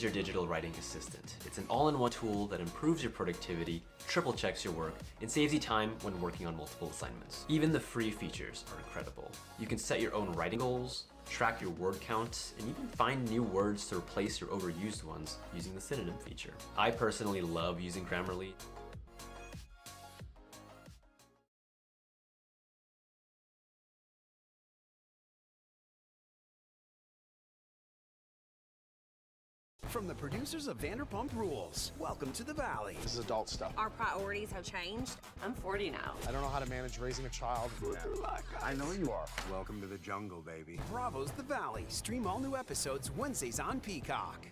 Your digital writing assistant. It's an all-in-one tool that improves your productivity, triple checks your work, and saves you time when working on multiple assignments. Even the free features are incredible. You can set your own writing goals, track your word count, and even find new words to replace your overused ones using the synonym feature. I personally love using Grammarly. From the producers of Vanderpump Rules, welcome to the Valley. This is adult stuff. Our priorities have changed. I'm 40 now. I don't know how to manage raising a child. I know you are. Welcome to the jungle, baby. Bravo's The Valley. Stream all new episodes Wednesdays on Peacock.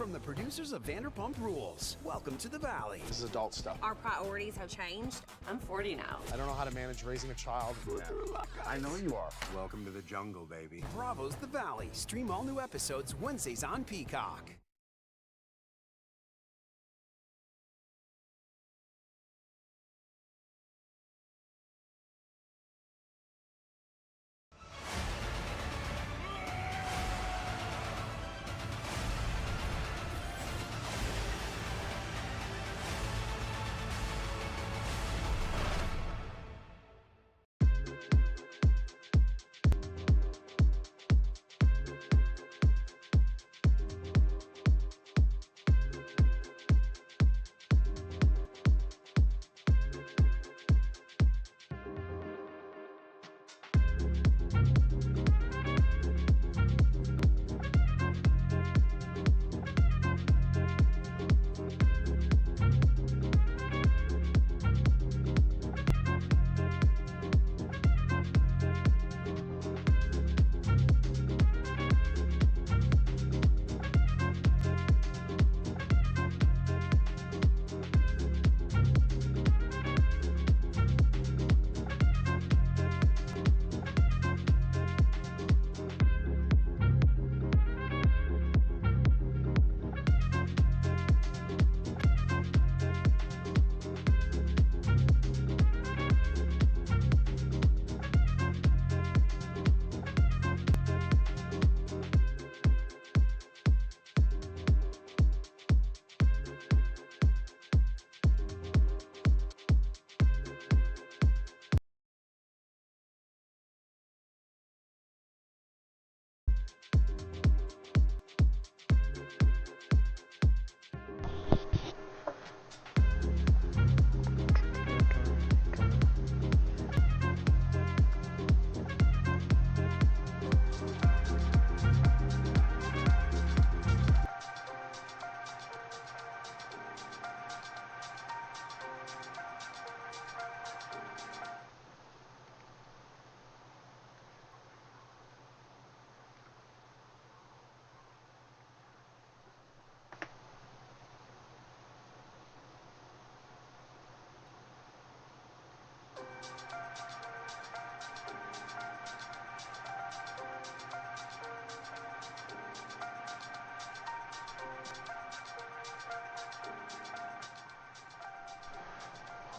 From the producers of Vanderpump Rules, welcome to the Valley. This is adult stuff. Our priorities have changed. I'm 40 now. I don't know how to manage raising a child. I know you are. Welcome to the jungle, baby. Bravo's The Valley. Stream all new episodes Wednesdays on Peacock.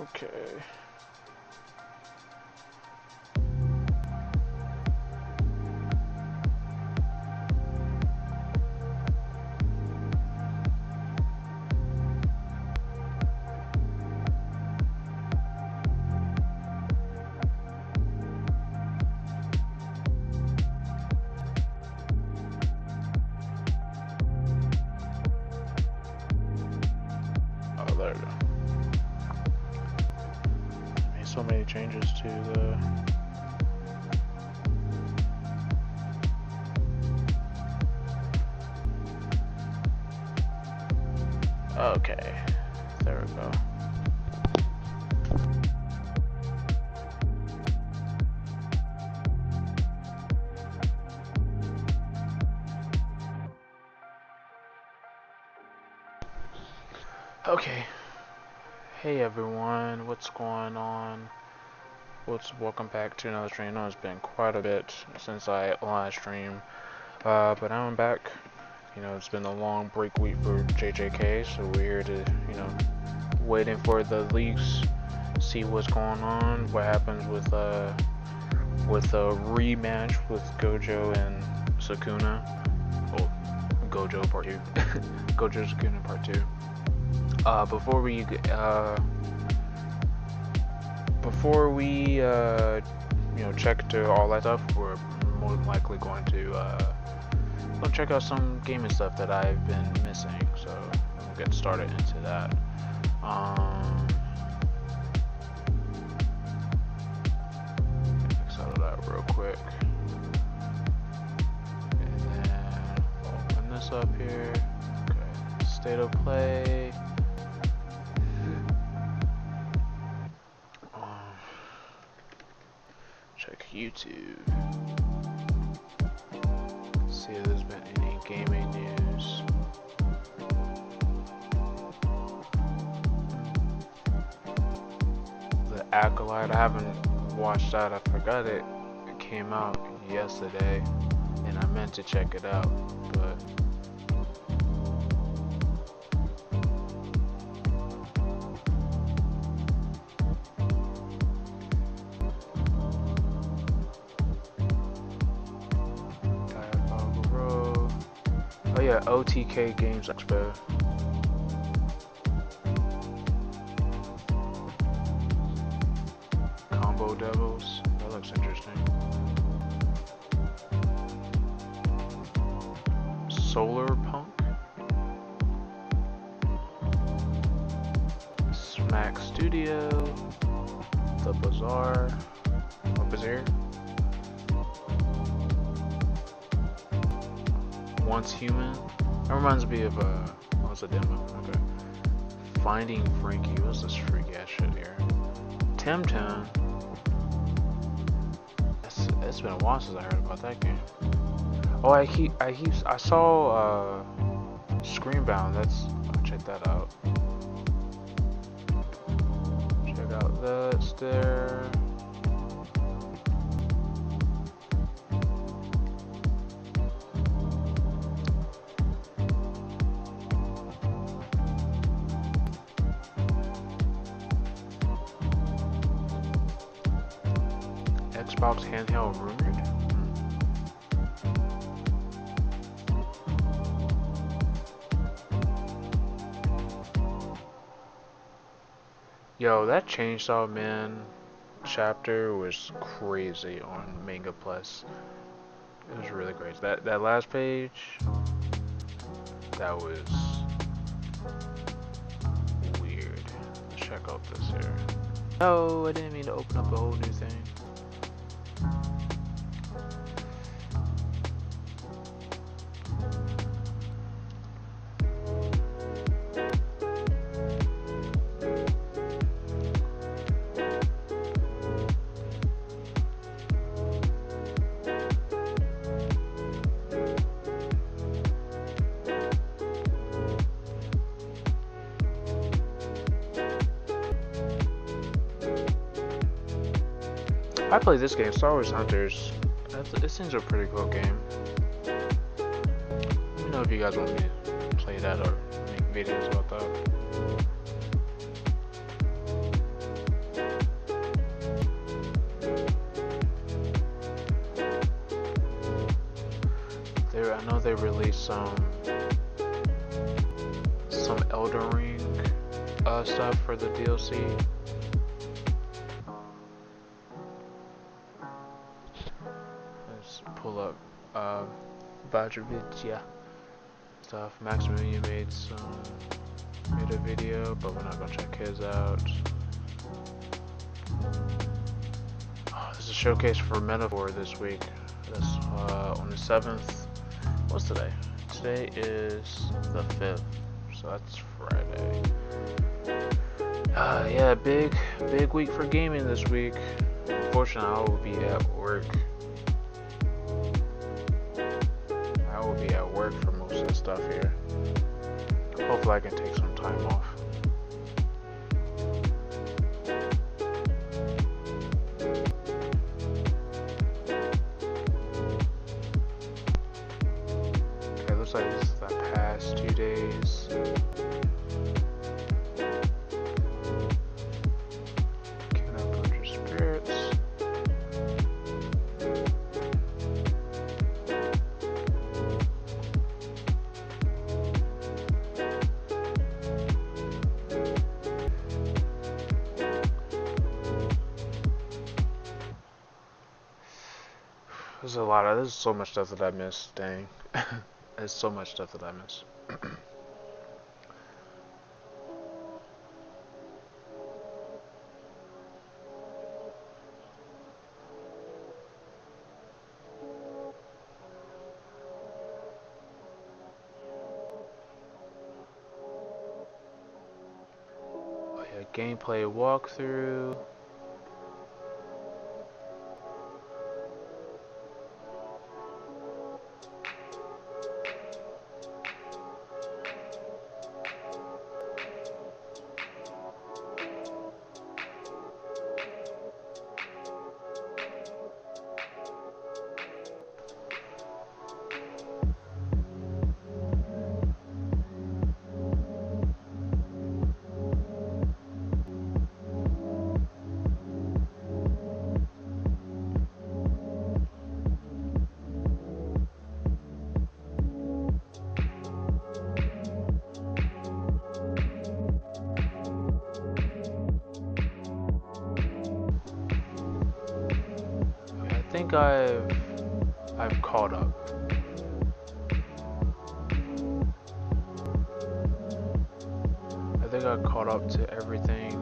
Okay. Oh, there we go. Made so many changes to the. Okay, there we go. Okay. Hey everyone, what's going on? Welcome back to another stream. I know it's been quite a bit since I last streamed, but I'm back. You know, it's been a long break week for JJK, so we're here to, you know, waiting for the leaks, see what's going on, what happens with a rematch with Gojo and Sukuna. Oh, Gojo Part 2. Gojo Sukuna Part 2. Before we you know, check to all that stuff, we're more than likely going to go check out some gaming stuff that I've been missing. So we'll get started into that. X out of that real quick, and then open this up here. Okay, state of play. Check YouTube. See if there's been any gaming news. The Acolyte, I haven't watched that. I forgot it came out yesterday, and I meant to check it out, but oh yeah, OTK Games Expo. Combo Devils. That looks interesting. Solar Punk. Smack Studio. The Bazaar. Or Bazaar. Once Human. That reminds me of what's a demo? Okay. Finding Frankie. What's this freak ass shit here? Temtem. It's been a while since I heard about that game. Oh, I saw Screenbound. I'll check that out. Check out that there. Xbox handheld rumored. Yo, that Chainsaw Man chapter was crazy on Manga Plus. It was really great. That last page, that was weird. Let's check out this here. No, I didn't mean to open up a whole new thing. I played this game, Star Wars Hunters. It seems a pretty cool game. Let me know if you guys want me to play that or make videos about that. I know they released some Elden Ring stuff for the DLC. Let's pull up Vajravidya stuff. Maximum, you made a video, but we're not gonna check his out. Oh, there's a showcase for Metaphor this week. That's on the 7th. What's today? Today is the 5th, so that's Friday. Yeah, big week for gaming this week. Unfortunately, I will be at work. I will be at work for most of the stuff here. Hopefully I can take some time off. Okay, looks like this is the past 2 days. Can I purchase spirits? There's so much stuff that I miss, dang. There's so much stuff that I miss. Oh yeah, gameplay walkthrough. I think I've caught up. I think I caught up to everything.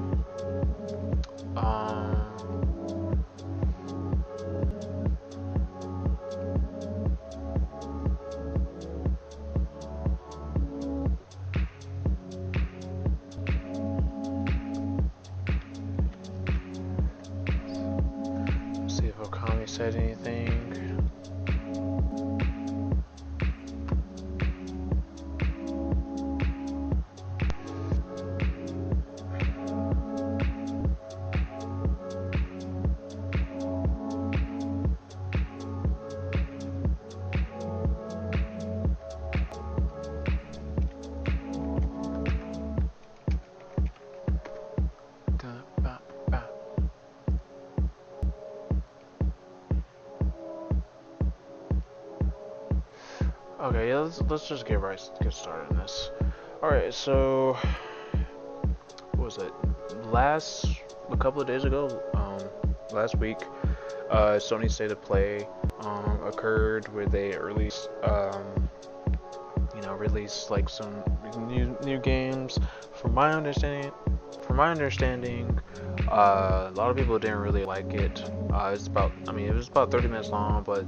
See if Okami said anything. Okay, yeah, let's just get started on this. Alright, so what was it? A couple of days ago, last week, Sony State of Play occurred where they released like some new games. From my understanding, a lot of people didn't really like it. It was about 30 minutes long, but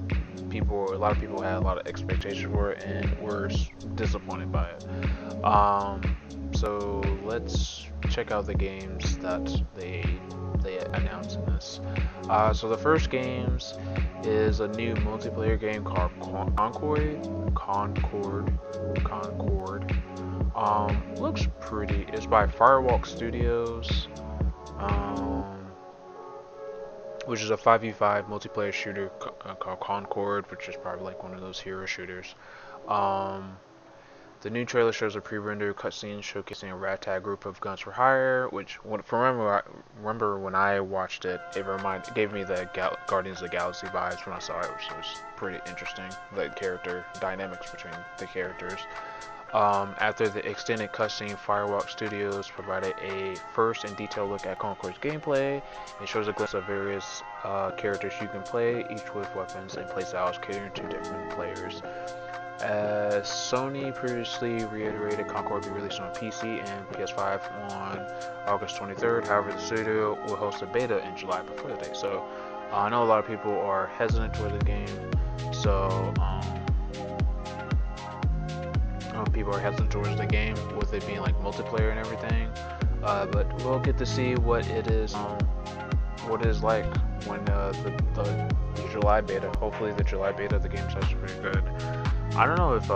a lot of people had a lot of expectations for it and were disappointed by it. So let's check out the games that they announced in this. So the first games is a new multiplayer game called Concord. Looks pretty. It's by Firewalk Studios, which is a 5v5 multiplayer shooter called Concord, which is probably like one of those hero shooters. The new trailer shows a pre-rendered cutscene showcasing a ragtag group of Guns for Hire, which, remember when I watched it, it gave me the Guardians of the Galaxy vibes when I saw it, which was pretty interesting. The character dynamics between the characters. After the extended cutscene, Firewalk Studios provided a first and detailed look at Concord's gameplay. It shows a glimpse of various characters you can play, each with weapons and playstyles catering to different players. As Sony previously reiterated, Concord will be released on PC and PS5 on August 23rd. However, the studio will host a beta in July before the date. So I know a lot of people are hesitant toward the game. So people are hesitant towards the game with it being like multiplayer and everything. But we'll get to see what it is like when the July beta. Hopefully, the July beta of the game is pretty good. I don't know if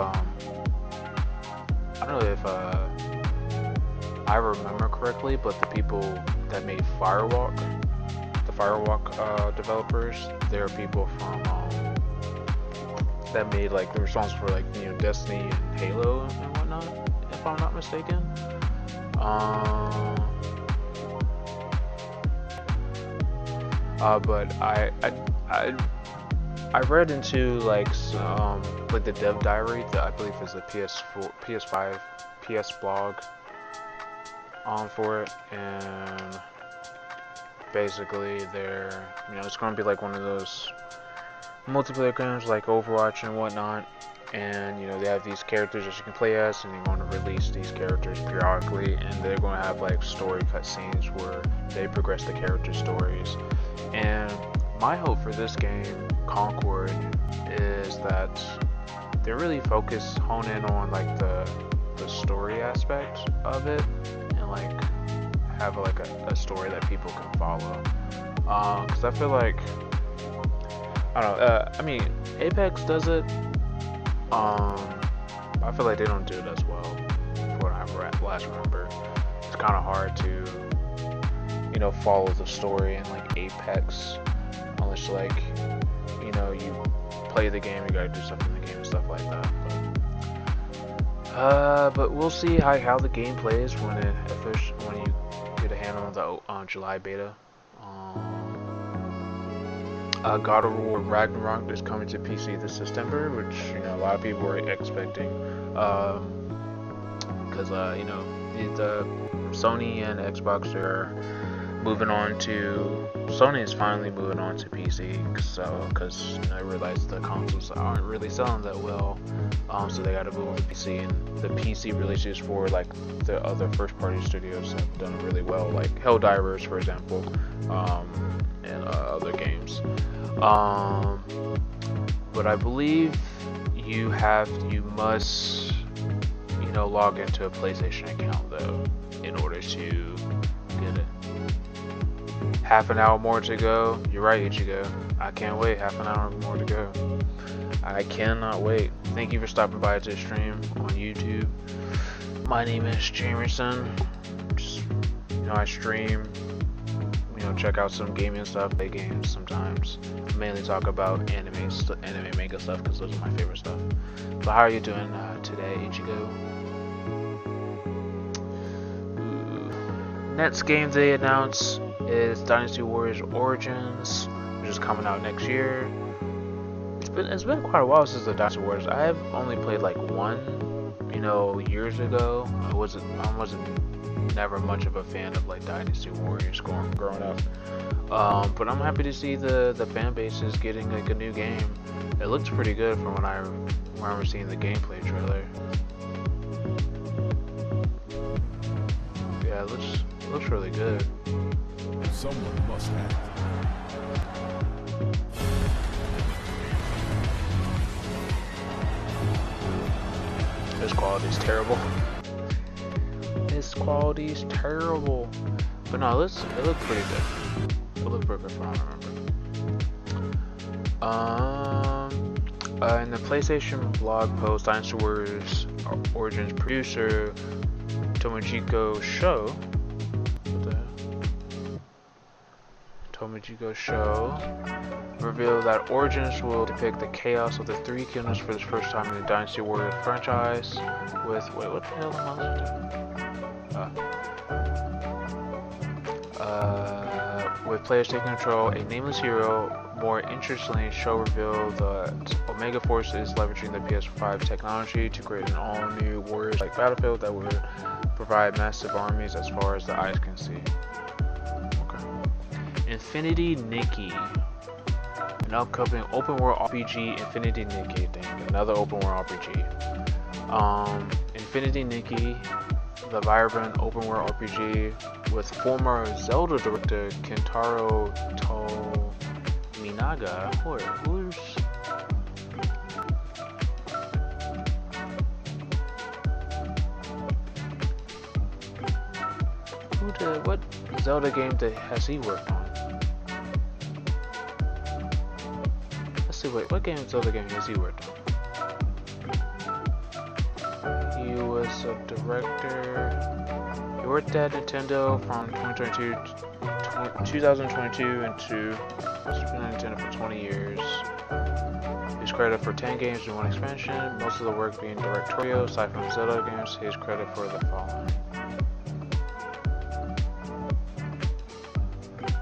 I remember correctly, but the people that made Firewalk, the Firewalk developers, they are people from that made like the responsible for like Destiny and Halo and whatnot, if I'm not mistaken. But I read into like some like the dev diary that I believe is a PS4, PS5, PS blog for it, and basically they're it's going to be like one of those multiplayer games like Overwatch and whatnot, and they have these characters that you can play as, and they're going to release these characters periodically, and they're going to have like story cutscenes where they progress the character stories. And my hope for this game, Concord, is that they really hone in on like the story aspect of it, and like have like a story that people can follow. Because I feel like I don't know. I mean, Apex does it. I feel like they don't do it as well. From what I last remember, it's kind of hard to follow the story in like Apex, unless like you play the game, you gotta do stuff in the game and stuff like that. But we'll see how the game plays when you get a handle on the July beta. God of War Ragnarok is coming to PC this September, which a lot of people were expecting, because the Sony and Xbox are moving on to. Sony is finally moving on to PC, because I realized the consoles aren't really selling that well, so they got to move on to PC, and the PC releases for like the other first-party studios have done really well, like Helldivers, for example, and other games. But I believe you must log into a PlayStation account though in order to get it. Half an hour more to go. You're right, Ichigo. I can't wait. Half an hour more to go. I cannot wait. Thank you for stopping by to stream on YouTube. My name is Jamerson. Just, I stream. Check out some gaming stuff. Play games sometimes. Mainly talk about anime, manga stuff, because those are my favorite stuff. But how are you doing today, Ichigo? Next game they announced is Dynasty Warriors Origins, which is coming out next year. It's been quite a while since the Dynasty Warriors. I have only played like one, years ago. I wasn't never much of a fan of like Dynasty Warriors growing up. But I'm happy to see the fan base is getting like a new game. It looks pretty good from when I remember seeing the gameplay trailer. Yeah, it looks really good. Someone must act. This quality's terrible. This quality's terrible. But no, it looked pretty good. It looked pretty good from what I remember. In the PlayStation blog post, Dynasty Warriors Origins producer Tomohiko Sho Komijigo show revealed that Origins will depict the chaos of the Three Kingdoms for the first time in the Dynasty Warriors franchise with, wait, what the hell am I listening to? With players taking control, a nameless hero. More interestingly, show revealed that Omega Force is leveraging the PS5 technology to create an all-new Warriors-like battlefield that would provide massive armies as far as the eyes can see. Okay. Infinity Nikki. An upcoming open-world RPG, Infinity Nikki. Dang, another open-world RPG. Infinity Nikki, the vibrant open-world RPG with former Zelda director Kentaro Minaga. Who's what Zelda game has he worked on? Let's see, wait, what Zelda game has he worked on? He was a director. He worked at Nintendo from 2022 into Nintendo for 20 years. He's credited for 10 games and 1 expansion, most of the work being directorial. Aside from Zelda games, he is credited for the following.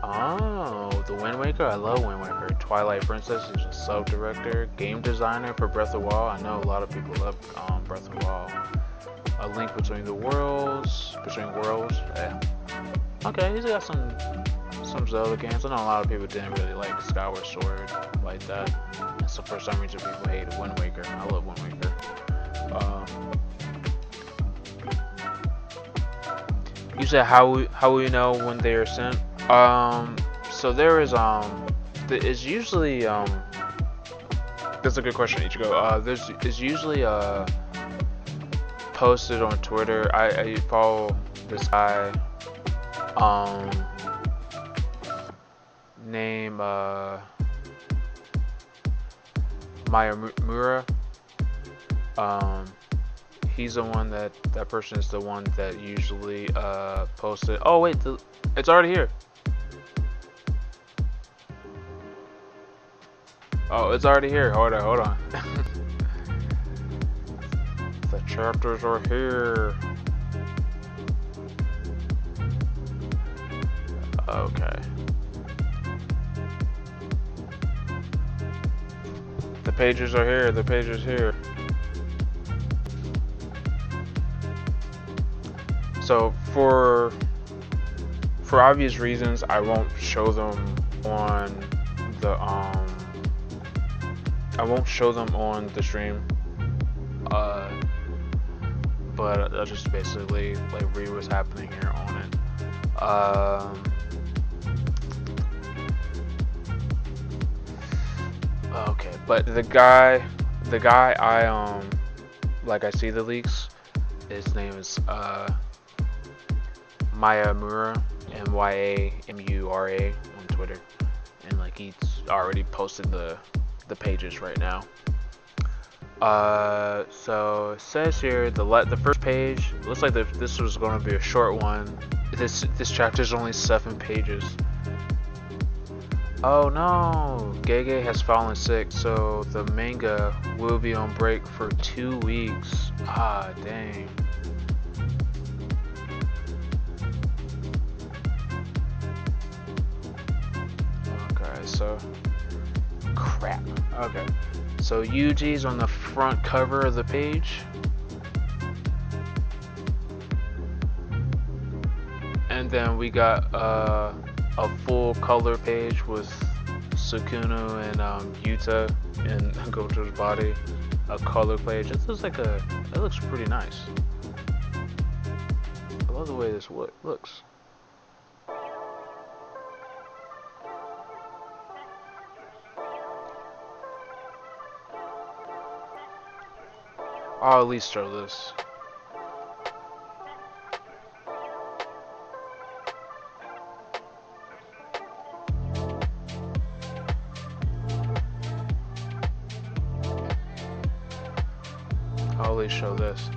Oh, the Wind Waker. I love Wind Waker. Twilight Princess is a sub-director. Game designer for Breath of the Wild. I know a lot of people love Breath of the Wild. A Link Between Worlds. Yeah. Okay, he's got some Zelda games. I know a lot of people didn't really like Skyward Sword like that. So for some reason people hated Wind Waker. I love Wind Waker. You said how we know when they are sent? So there is it's usually that's a good question, Ichigo. There's usually posted on Twitter. I follow this guy named Mayamura. He's the one that person is the one that usually posted. Oh wait, it's already here. Oh, it's already here. Hold on. The chapters are here. Okay. The pages are here. The pages here. So for obvious reasons, I won't show them on the stream. But I'll just basically like read what's happening here on it. Okay, but the guy I like I see the leaks. His name is Mayamura, Myamura on Twitter, and like he's already posted the pages right now. So it says here the first page looks like this was going to be a short one. This chapter is only 7 pages. Oh no, Gege has fallen sick, so the manga will be on break for 2 weeks. Ah, dang. Okay, so crap. Okay, so Yuji's on the front cover of the page, and then we got a full color page with Sukunu and Yuta and Goto's body. A color page. It looks pretty nice. I love the way this looks. I'll at least show this. I'll at least show this.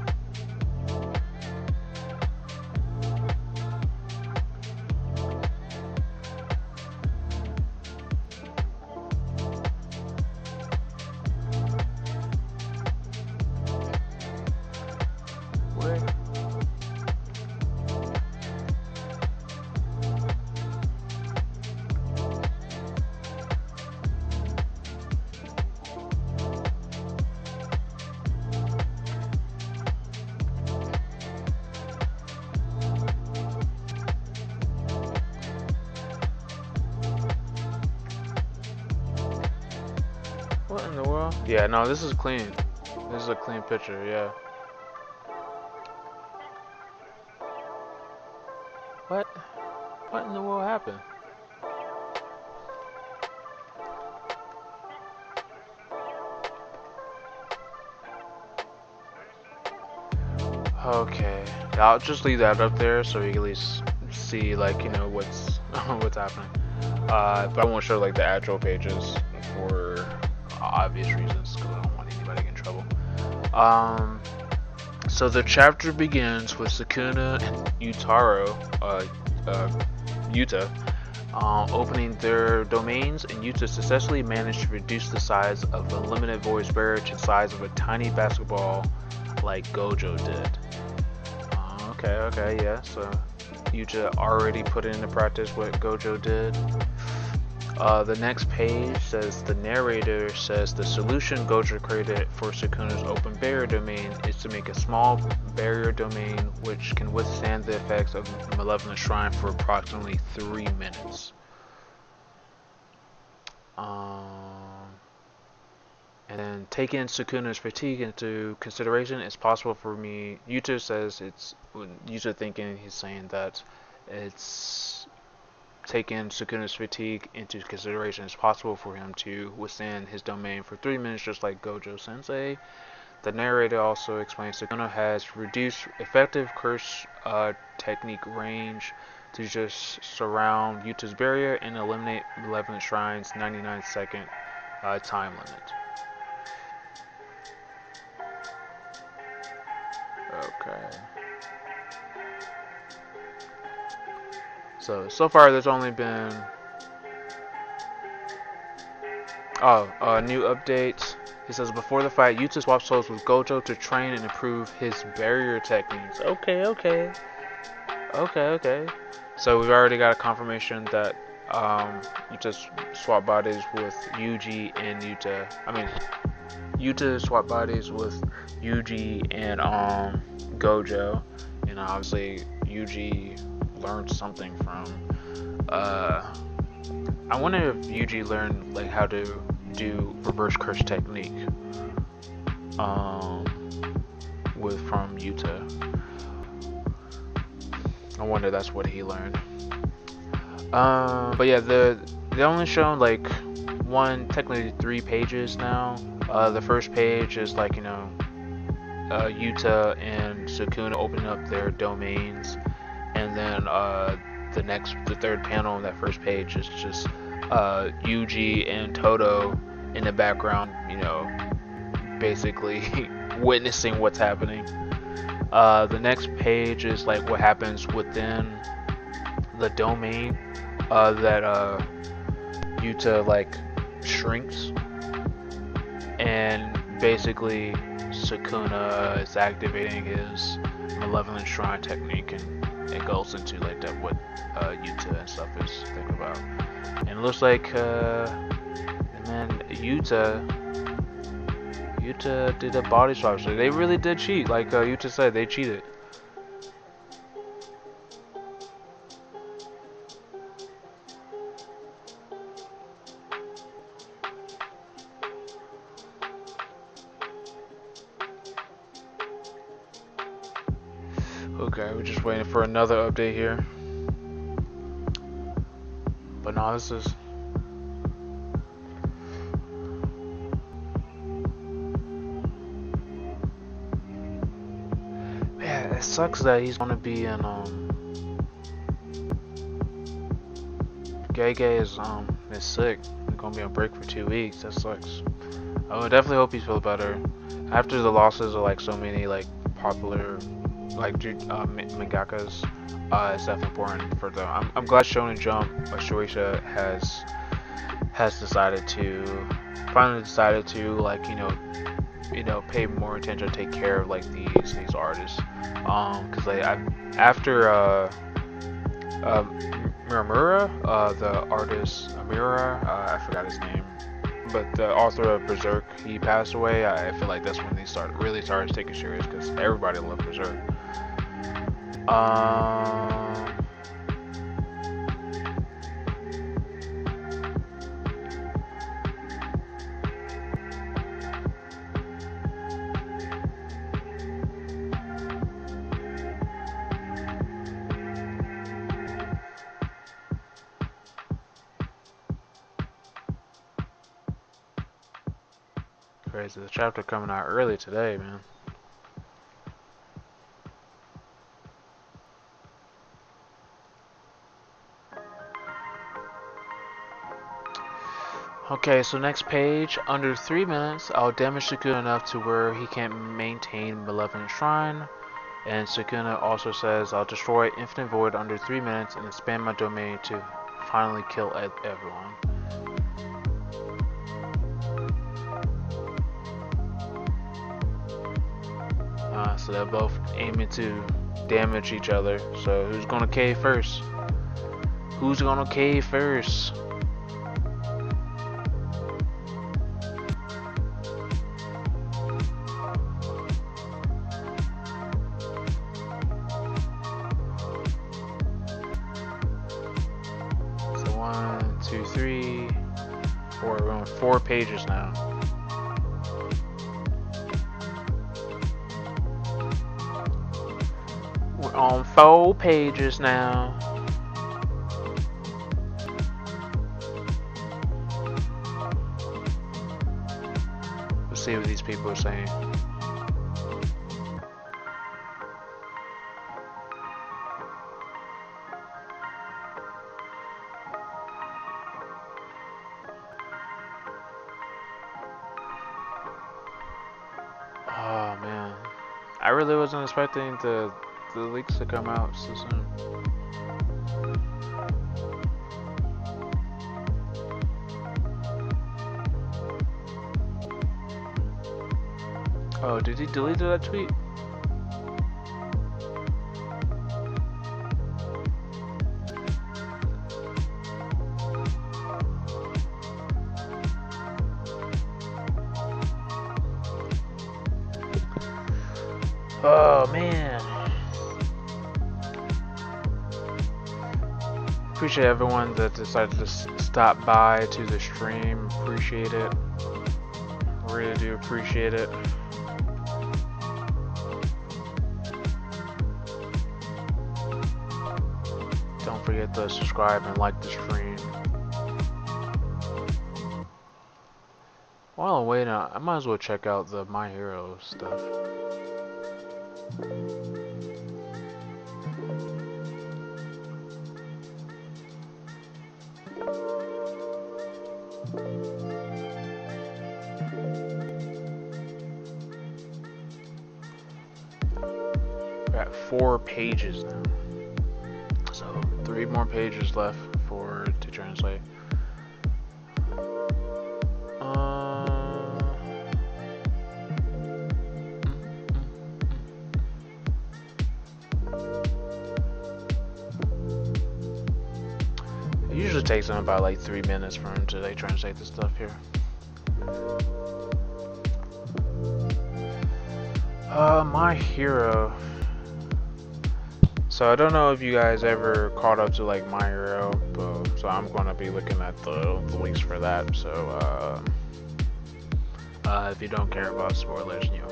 What in the world? Yeah, no, this is clean. This is a clean picture, yeah. What? What in the world happened? Okay, I'll just leave that up there so you can at least see, like, you know, what's what's happening. But I won't show like the actual pages for obvious reasons because I don't want anybody in trouble. So the chapter begins with Sukuna and Yuta, opening their domains, and Yuta successfully managed to reduce the size of a limited voice barrier to the size of a tiny basketball like Gojo did. Okay, yeah, so Yuta already put into practice what Gojo did. The next page says the narrator says the solution Gojo created for Sukuna's open barrier domain is to make a small barrier domain which can withstand the effects of Malevolent Shrine for approximately 3 minutes. And then taking Sukuna's fatigue into consideration, it's possible for me. Yuta says it's Yuta thinking he's saying that it's taking Sukuna's fatigue into consideration. It's possible for him to withstand his domain for 3 minutes, just like Gojo Sensei. The narrator also explains Sukuna has reduced effective curse technique range to just surround Yuta's barrier and eliminate Malevolent Shrine's 99-second time limit. Okay. So far there's only been new updates. He says before the fight, Yuta swaps souls with Gojo to train and improve his barrier techniques. Okay. So we've already got a confirmation that Yuta swap bodies with Yuji and Yuta. Yuta swap bodies with Yuji and Gojo, and obviously Yuji learned something from. I wonder if Yuji learned like how to do reverse curse technique from Yuta. I wonder that's what he learned. But yeah, they only shown like technically 3 pages now. The first page is like, you know, Yuta and Sukuna opening up their domains, and then the third panel on that first page is just Yuji and Todo in the background, you know, basically witnessing what's happening. The next page is like what happens within the domain that Yuta like shrinks, and basically Sukuna is activating his Malevolent Shrine technique, and it goes into like that what Yuta and stuff is thinking about. And it looks like and then Yuta did a body swap, so they really did cheat, like Yuta said, they cheated. Okay, we're just waiting for another update here. But no, this is... Man, it sucks that he's gonna be in, Gege is sick. He's gonna be on break for 2 weeks. That sucks. I would definitely hope he feels better. After the losses of like so many like popular like mangakas, it's definitely important for them. I'm glad Shonen Jump Shueisha has finally decided to like you know pay more attention, take care of like these artists, because like after Miramura, the artist Amira, I forgot his name, but the author of Berserk, he passed away. I feel like that's when they really started taking serious, because everybody loved Berserk. Crazy. The chapter coming out early today, man. Okay, so next page. Under 3 minutes, I'll damage Sukuna enough to where he can't maintain Malevolent Shrine. And Sukuna also says, I'll destroy Infinite Void under 3 minutes and expand my domain to finally kill everyone. So they're both aiming to damage each other. So who's gonna cave first? Who's gonna cave first? So 1, 2, 3, 4. We're on 4 pages now. We're on 4 pages now. Let's see what these people are saying. Oh man, I really wasn't expecting the leaks to come out so soon. Oh, did he delete that tweet? Oh man. Appreciate everyone that decided to stop by to the stream. Appreciate it. Really do appreciate it. Don't forget to subscribe and like the stream. While I'm waiting, I might as well check out the My Hero stuff. We're at 4 pages now. So 3 more pages left to translate. It usually takes them about like 3 minutes for them to translate the stuff here. My Hero. So I don't know if you guys ever caught up to like My Hero, so I'm gonna be looking at the links for that. So if you don't care about spoilers, you know,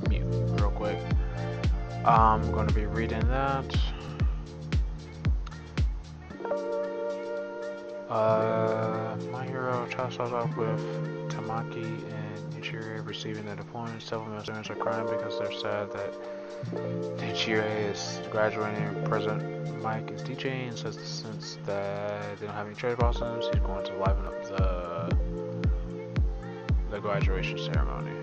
mute real quick. I'm gonna be reading that. My Hero child starts off with Tamaki and Nichire receiving their deployments. Several male students are crying because they're sad that Nichire is graduating. President Mike is DJing and says that since that they don't have any cherry blossoms, he's going to liven up the graduation ceremony.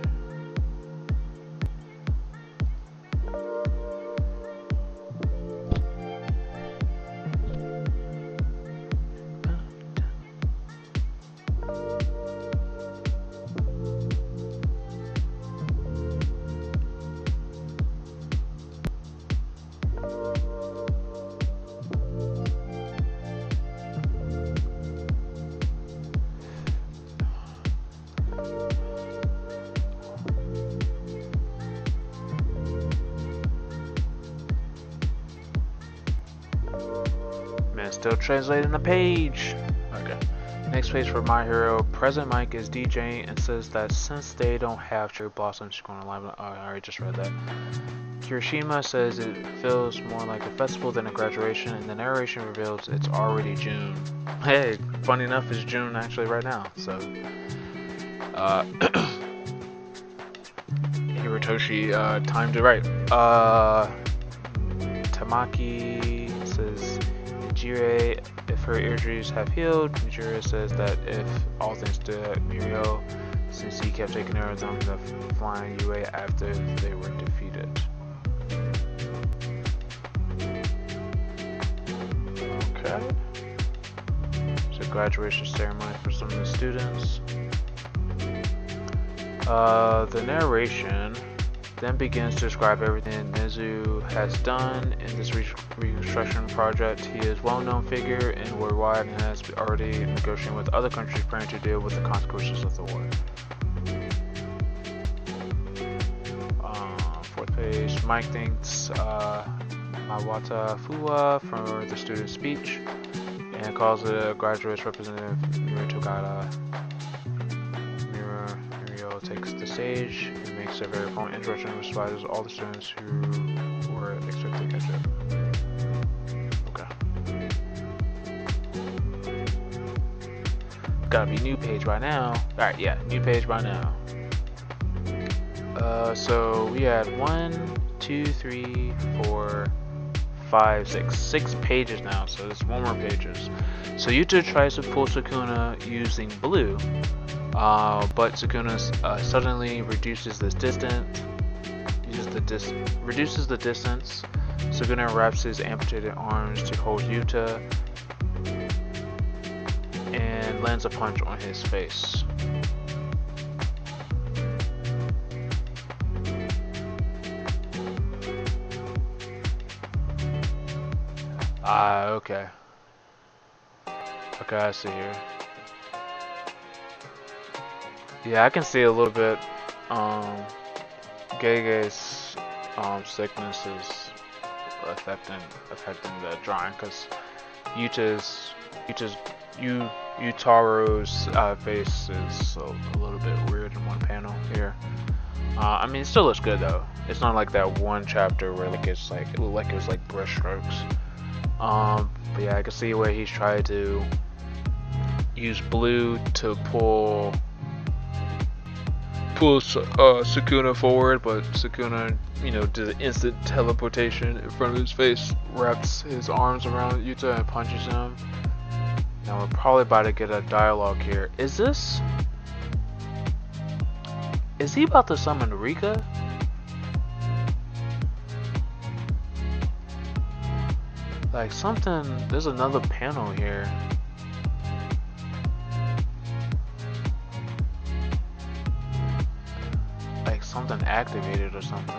Still translating the page. Okay. Next page for My Hero. President Mike is DJing and says that since they don't have cherry blossoms, she's going to live. Oh, I already just read that. Kirishima says it feels more like a festival than a graduation, and the narration reveals it's already June. Hey, funny enough, it's June actually right now. So, Hirotoshi, time to write. Tamaki says, Nijire, if her injuries have healed. Nijire says that if all thanks to Mirio, since he kept taking care of them, the flying UA after they were defeated. Okay. It's a graduation ceremony for some of the students. The narration then begins to describe everything Nezu has done in this reconstruction project. He is a well-known figure in worldwide and has already negotiated with other countries trying to deal with the consequences of the war. Fourth page, Mike thanks Mawata Fuwa for the student speech and calls the graduates representative Miritogata. Mirio takes the stage and makes a very important introduction and advises all the students who were expected to catch it. Okay. Gotta be new page by now. Alright, yeah, new page by now. So we had 1, 2, 3, 4, 5, 6 pages now, so there's 1 more pages. So Yuta tries to pull Sukuna using blue, but Sukuna suddenly reduces this distance. Reduces the distance. Sukuna wraps his amputated arms to hold Yuta and lands a punch on his face. Okay. Okay, I see here. Yeah, I can see a little bit, Gege's, sickness is affecting the drawing, because Utaro's, face is a little bit weird in one panel here. I mean, it still looks good though. It's not like that one chapter where it looked like it was like brush strokes. But yeah, I can see where he's trying to use blue to pull Sukuna forward, but Sukuna, did an instant teleportation in front of his face, wraps his arms around Yuta and punches him. Now we're probably about to get a dialogue here. Is he about to summon Rika? Like something, there's another panel here. Like something activated or something.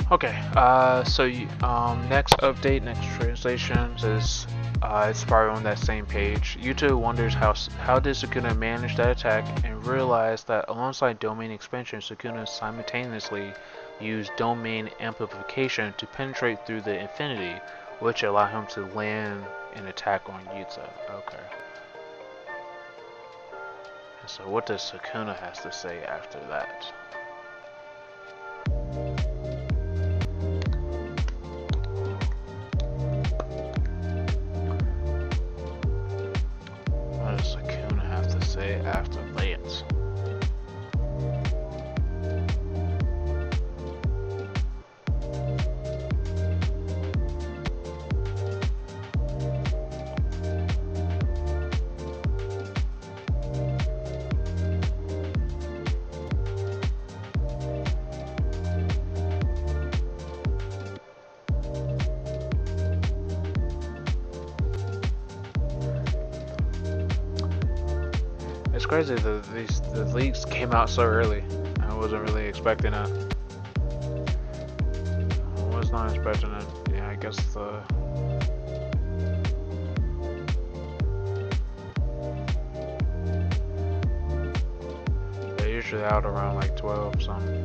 Okay, next update, next translation is, it's probably on that same page. Yuta wonders how did Sukuna manage that attack and realize that alongside domain expansion, Sukuna simultaneously used domain amplification to penetrate through the infinity, which allowed him to land an attack on Yuta. Okay. And so what does Sukuna has to say after that? After Lance. it's crazy that the leaks came out so early. I wasn't really expecting it. I was not expecting it. Yeah, I guess they're usually out around like 12 something.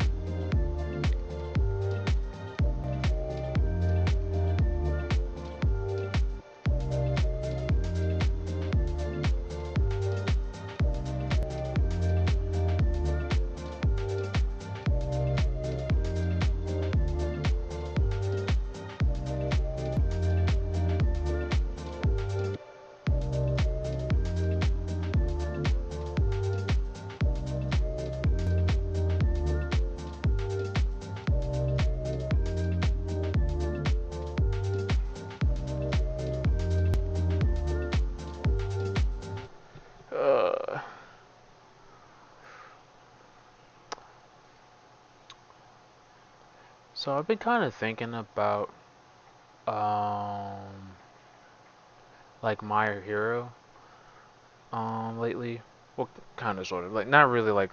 So I've been kind of thinking about like My Hero lately. Well, kind of sort of like not really like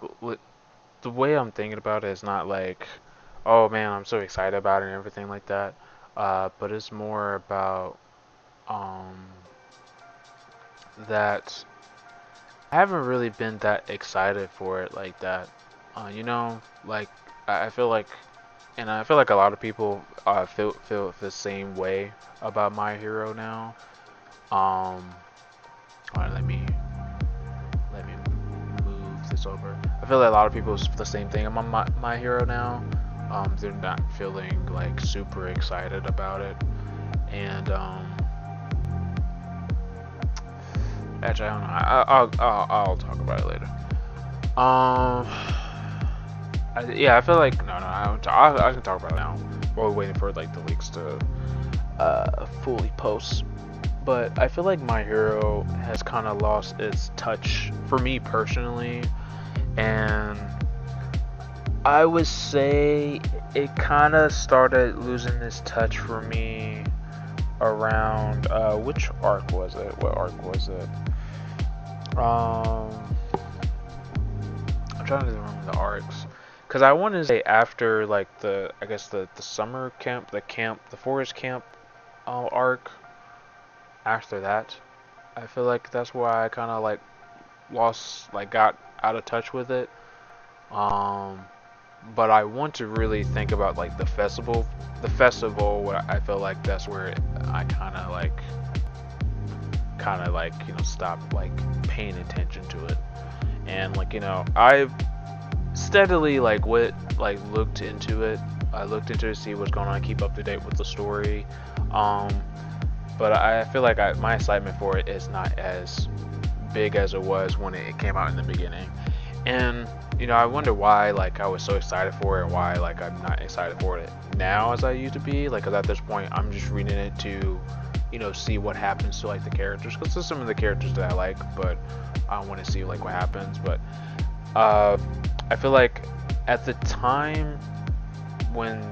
the way I'm thinking about it is not like, oh man, I'm so excited about it and everything like that. But it's more about that I haven't really been that excited for it like that. You know, like I feel like, and I feel like a lot of people feel the same way about My Hero now. Alright, let me move this over. I feel like a lot of people feel the same thing about My Hero now. They're not feeling like super excited about it, and actually I don't know. I'll talk about it later. Yeah, I feel like no, I can talk about it now while we're waiting for like the leaks to fully post. But I feel like My Hero has kind of lost its touch for me personally, and I would say it kind of started losing its touch for me around which arc was it? What arc was it? I'm trying to remember the arcs. Cause I want to say after like I guess the summer camp, the forest camp arc. After that, I feel like that's why I kind of like got out of touch with it. But I want to really think about like the festival. Where I feel like that's where I kind of like stopped like paying attention to it, and like I've steadily looked into it. I looked into it to see what's going on, keep up to date with the story. But I feel like my excitement for it is not as big as it was when it came out in the beginning. And I wonder why like I was so excited for it, and why like I'm not excited for it now as I used to be. Like, 'cause at this point I'm just reading it to see what happens to like the characters, because there's some of the characters that I like, but I want to see like what happens. But I feel like at the time when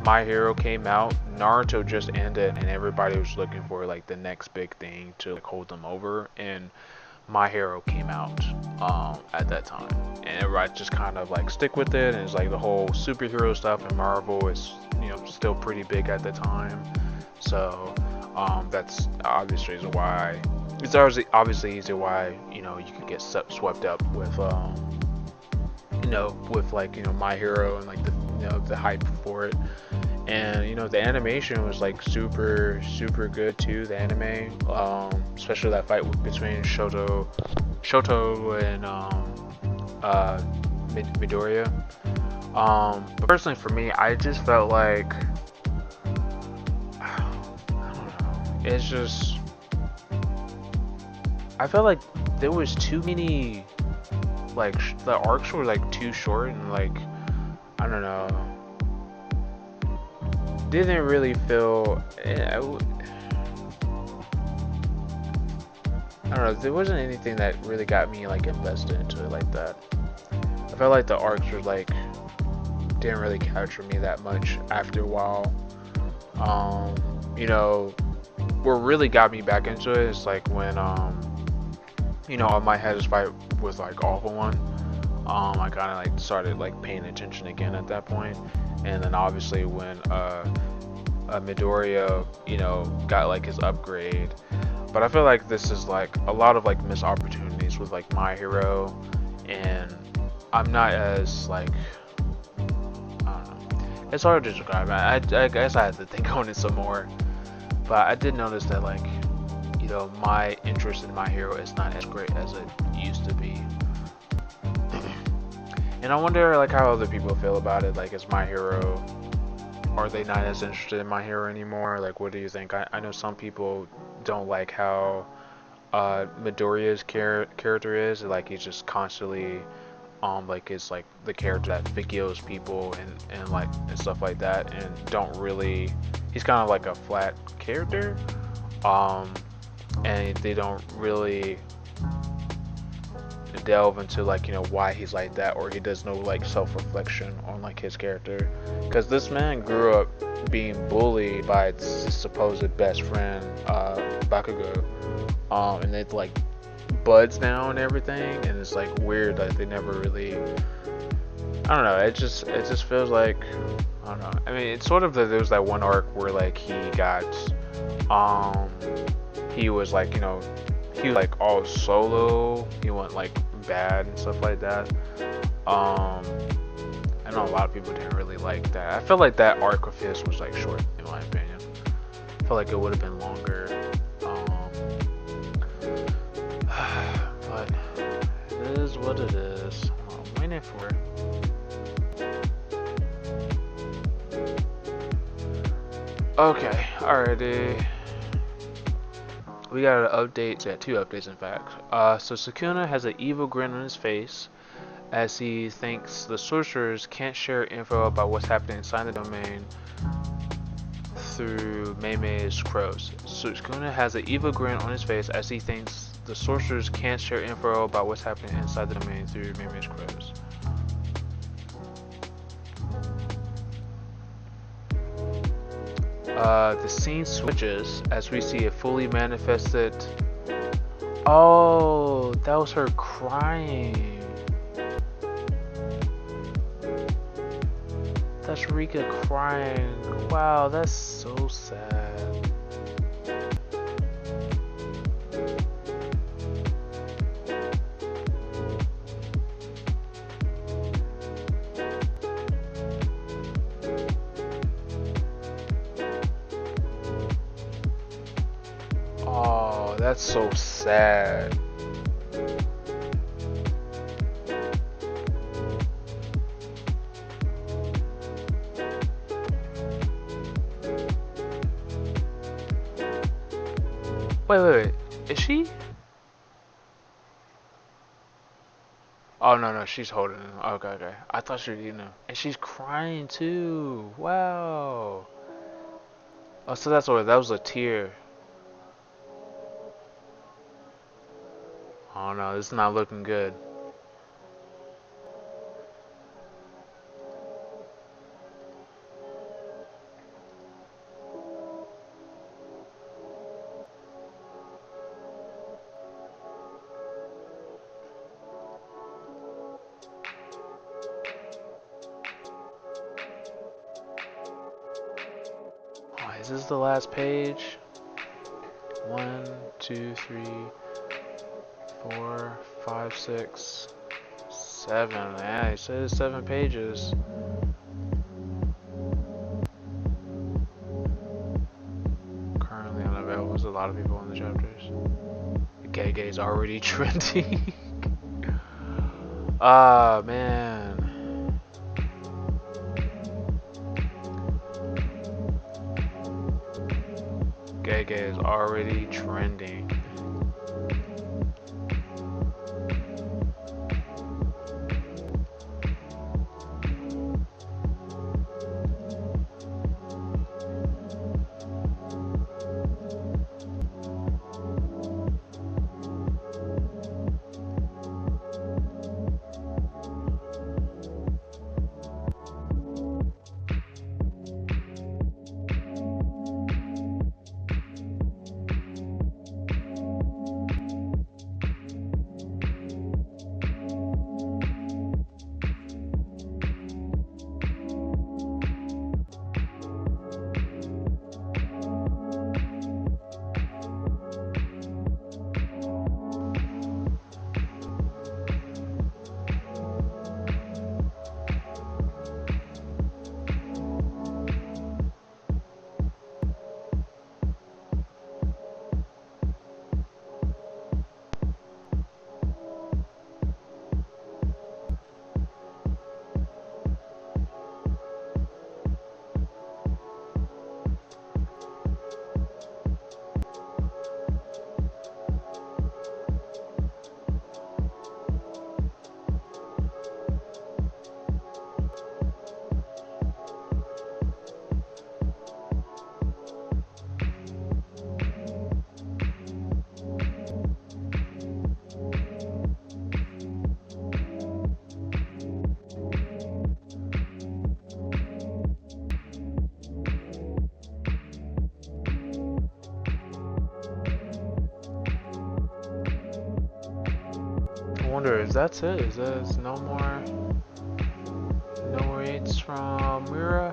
My Hero came out, Naruto just ended and everybody was looking for like the next big thing to like hold them over, and My Hero came out at that time, and everybody just kind of like stick with it, and it's like the whole superhero stuff in Marvel is still pretty big at the time. So that's obviously why it's obviously easy why you could get swept up with with like My Hero and like the hype for it. And the animation was like super good too, the anime, especially that fight between Shoto and Midoriya. But personally for me, I just felt like I don't know, it's just I felt like there was too many, like the arcs were like too short, and like I don't know, didn't really feel I don't know, there wasn't anything that really got me like invested into it like that. I felt like the arcs were like didn't really capture me that much after a while. What really got me back into it is like when you know, I might have this fight with like Awful One, I kind of like started like paying attention again at that point. And then obviously when Midoriya, you know, got like his upgrade. But I feel like this is like a lot of like missed opportunities with like My Hero, and I'm not as like, I don't know, it's hard to describe. I guess I have to think on it some more. But I did notice that like, you know, my interest in My Hero is not as great as it used to be. And I wonder like how other people feel about it. Like, is My Hero, are they not as interested in My Hero anymore? Like, what do you think? I know some people don't like how Midoriya's character is. Like, he's just constantly like is like the character that forgives people and like and stuff like that, and don't really, he's kind of like a flat character, and they don't really delve into like, you know, why he's like that, or he does no like self-reflection on like his character, because this man grew up being bullied by his supposed best friend Bakugo, and they're like buds now and everything, and it's like weird that they never really, I don't know, it just feels like, I don't know, I mean, it's sort of there was that one arc where like he got he was like, you know, he was like all solo, he went like bad and stuff like that. I know a lot of people didn't really like that. I feel like that arc of his was like short, in my opinion. I feel like it would have been longer. But it is what it is. I'm waiting for it. Okay, alrighty. We got an update, yeah, 2 updates in fact. So Sukuna has an evil grin on his face as he thinks the sorcerers can't share info about what's happening inside the domain through Mei's crows. Sukuna has an evil grin on his face as he thinks the sorcerers can't share info about what's happening inside the domain through Mei's crows. The scene switches as we see a fully manifested. Oh, that was her crying. That's Rika crying. Wow, that's so sad. Oh, that's so sad. Wait. Is she? Oh, no, she's holding him. Okay. I thought she was eating him. And she's crying too. Wow. Oh, so that's what, that was a tear. Oh no, this is not looking good. Oh, is this the last page? 1, 2, 3, 4, 5, 6, 7. Yeah, he says 7 pages. Currently unavailable. There's a lot of people in the chapters. Gege's already trending. Ah, man. Gege is already trending. wonder if that's it. Is there's no more aids from Mira?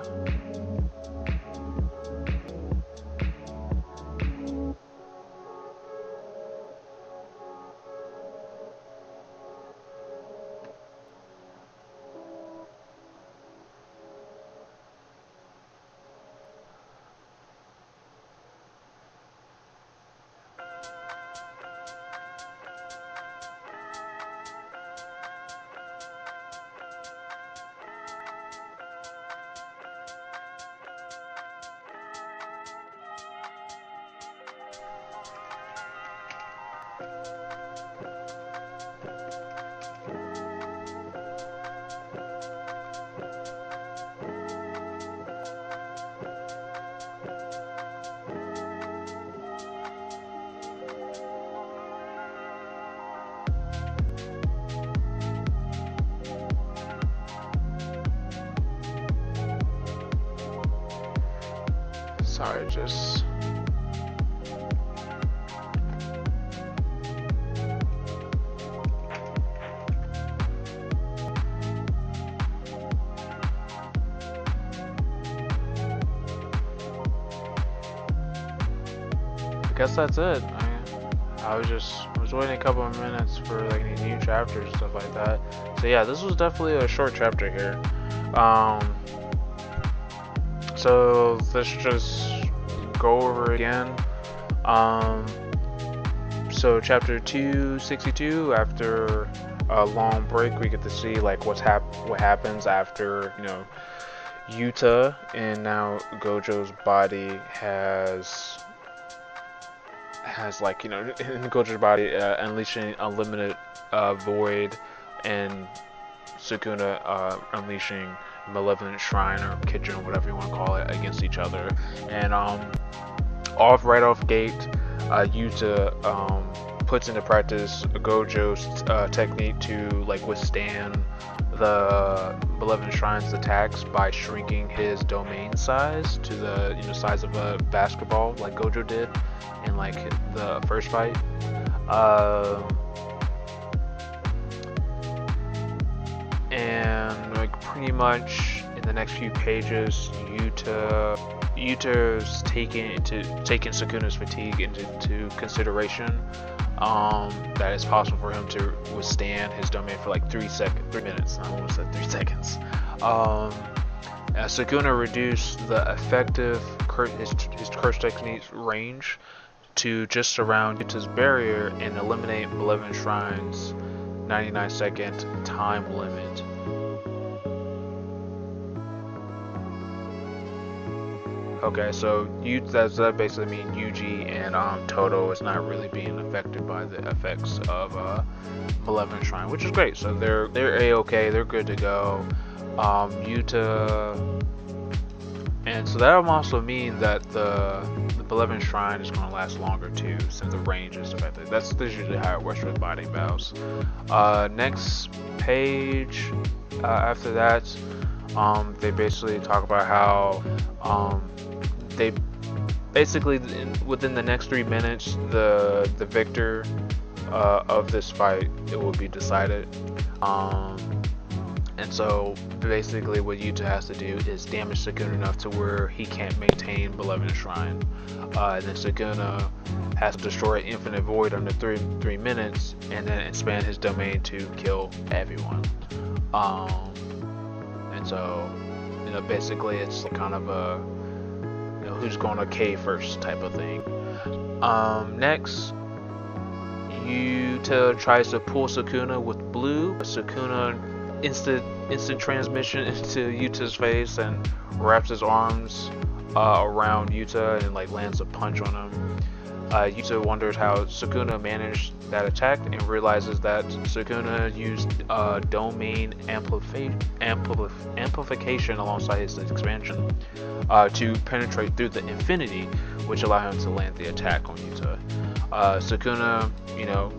Sorry, just I guess that's it. I was waiting a couple of minutes for like any new chapters and stuff like that. So yeah, this was definitely a short chapter here. So let's just go over it again. So chapter 262, after a long break, we get to see like what happens after, you know, Yuta and now Gojo's body has like, you know, in Gojo's body unleashing unlimited void, and Sukuna unleashing malevolent shrine or kitchen, whatever you want to call it, against each other. And right off gate, Yuta puts into practice Gojo's technique to like withstand the malevolent shrine's attacks by shrinking his domain size to the, you know, size of a basketball, like Gojo did in like the first fight. And like pretty much in the next few pages, Yuta's taking Sukuna's fatigue into consideration. That it's possible for him to withstand his domain for like 3 minutes. I almost said 3 seconds. Sukuna reduced the effective his curse technique's range to just surround Yuta's barrier and eliminate Malevolent Shrine's 99-second time limit. Okay, so that basically means Yuji and Toto is not really being affected by the effects of Malevolent Shrine, which is great. So they're a-okay, they're good to go. Yuta, and so that will also mean that the Malevolent Shrine is going to last longer too, since the range is affected. That's usually how it works with fighting battles. Next page, after that, they basically talk about how they basically within the next 3 minutes, the victor of this fight, it will be decided. And so basically what Yuta has to do is damage Sukuna enough to where he can't maintain Malevolent Shrine. And then Sukuna has to destroy Infinite Void under 3 minutes and then expand his domain to kill everyone. And so, you know, basically it's kind of a, you know, who's going to cave first type of thing. Next, Yuta tries to pull Sukuna with blue. Sukuna instant transmission into Yuta's face and wraps his arms around Yuta and like lands a punch on him. Yuta wonders how Sukuna managed that attack and realizes that Sukuna used domain amplification alongside his expansion to penetrate through the infinity, which allowed him to land the attack on Yuta. Sukuna, you know,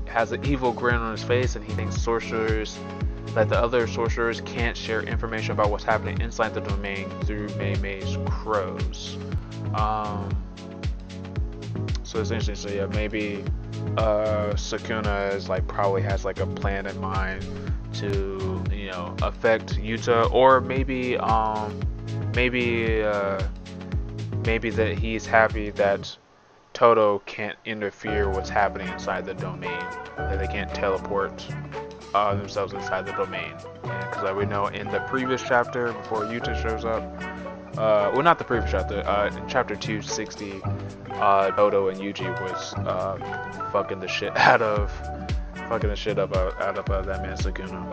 has an evil grin on his face, and he thinks that the other sorcerers can't share information about what's happening inside the domain through Mei Mei's crows. So essentially, so yeah, maybe Sukuna is like probably has like a plan in mind to, you know, affect Yuta, or maybe maybe that he's happy that Toto can't interfere what's happening inside the domain, that they can't teleport themselves inside the domain. Because we know in the previous chapter, before Yuta shows up, well, not the previous chapter, in chapter 260, Toto and Yuji was fucking the shit out of that man Sukuna.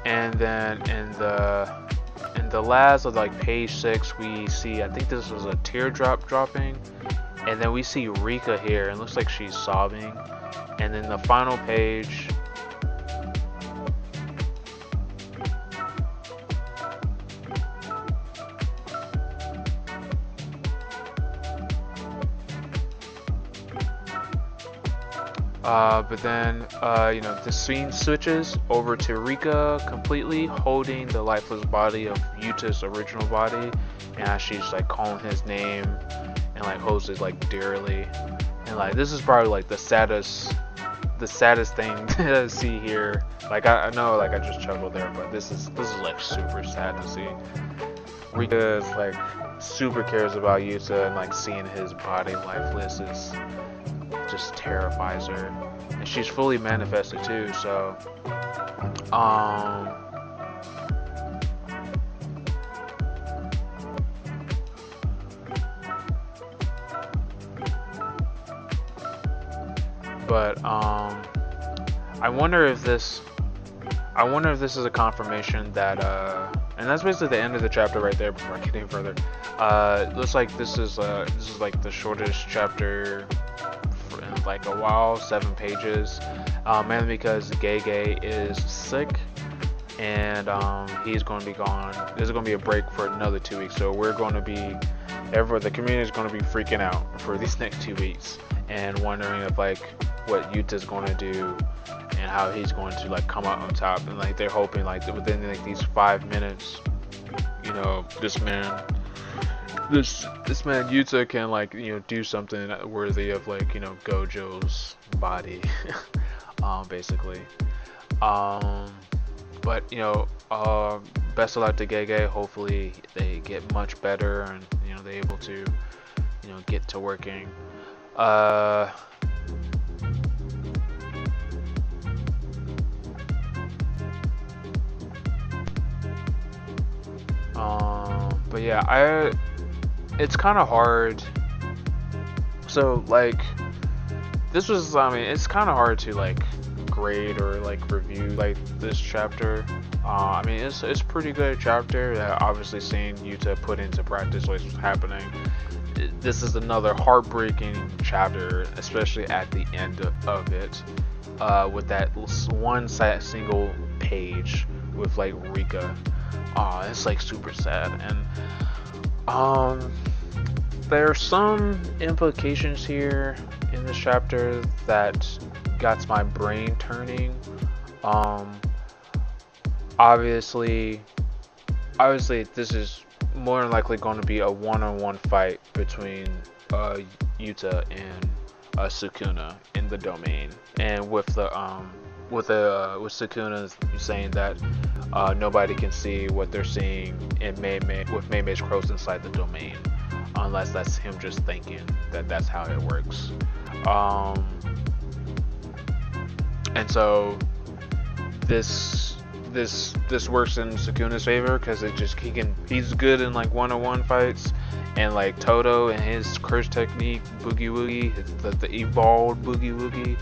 And then in the last of like page 6, we see, I think this was a teardrop dropping, and then we see Rika here, and it looks like she's sobbing. And then the final page, but then, you know, the scene switches over to Rika completely holding the lifeless body of Yuta's original body, and as she's like calling his name and like holds it like dearly, and like this is probably like the saddest thing to see here. Like I know, like I just chuckled there, but this is like super sad to see. Rika is like super cares about Yuta, and like seeing his body lifeless is just terrifies her, and she's fully manifested too, so but I wonder if this is a confirmation that and that's basically the end of the chapter right there. Before I get any further, it looks like this is like the shortest chapter in like a while, 7 pages, mainly because Gege is sick, and he's going to be gone. There's going to be a break for another 2 weeks, so we're going to be, the community is going to be freaking out for these next 2 weeks and wondering if like what Yuta's going to do and how he's going to like come out on top, and like they're hoping like within like these 5 minutes, you know, this man Yuta can like, you know, do something worthy of like, you know, Gojo's body, basically. But you know, best of luck to Gege. Hopefully they get much better, and you know they're able to, you know, get to working. But yeah, it's kind of hard. So like, this was, I mean, it's kind of hard to like grade or like review like this chapter. I mean, it's pretty good chapter. Obviously, seeing Yuta put into practice what's happening. This is another heartbreaking chapter, especially at the end of it, with that one single page with like Rika. It's like super sad, and there are some implications here in this chapter that got my brain turning. Obviously this is more than likely going to be a one-on-one fight between Yuta and Sukuna in the domain, and with Sukuna saying that nobody can see what they're seeing in with Mei's crows inside the domain, unless that's him just thinking that that's how it works. And so this works in Sukuna's favor, because he's good in like one-on-one fights, and like Toto and his curse technique, Boogie Woogie, the evolved Boogie Woogie,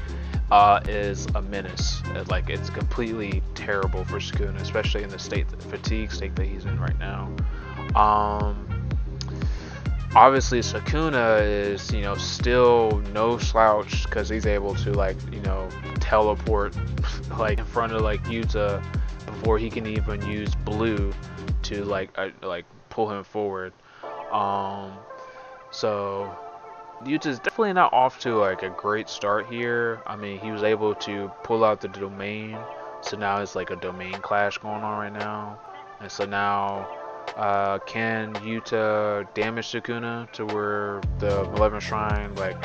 is a menace. Like, it's completely terrible for Sukuna, especially in the fatigue state that he's in right now. Obviously Sukuna is, you know, still no slouch, because he's able to like, you know, teleport like in front of like Yuta before he can even use blue to like pull him forward. So Yuta's definitely not off to like a great start here. I mean, he was able to pull out the domain, so now it's like a domain clash going on right now, and so now Can Yuta damage Sukuna to where the Malevolent Shrine, like,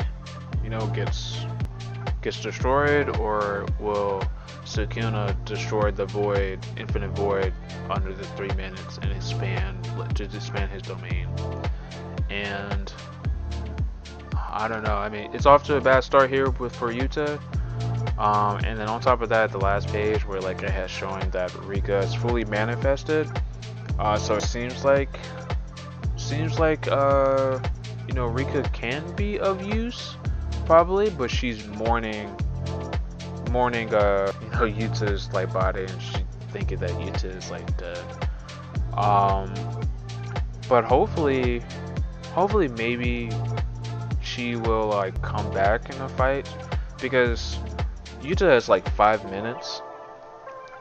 you know, gets destroyed, or will Sukuna destroy the void, infinite void, under the 3 minutes and expand his domain? And I don't know. I mean, it's off to a bad start here for Yuta. And then on top of that, the last page where like it has showing that Rika is fully manifested. So it seems like you know, Rika can be of use probably, but she's mourning you know, Yuta's like body, and she thinking that Yuta is like dead. But hopefully maybe she will like come back in the fight, because Yuta has like 5 minutes,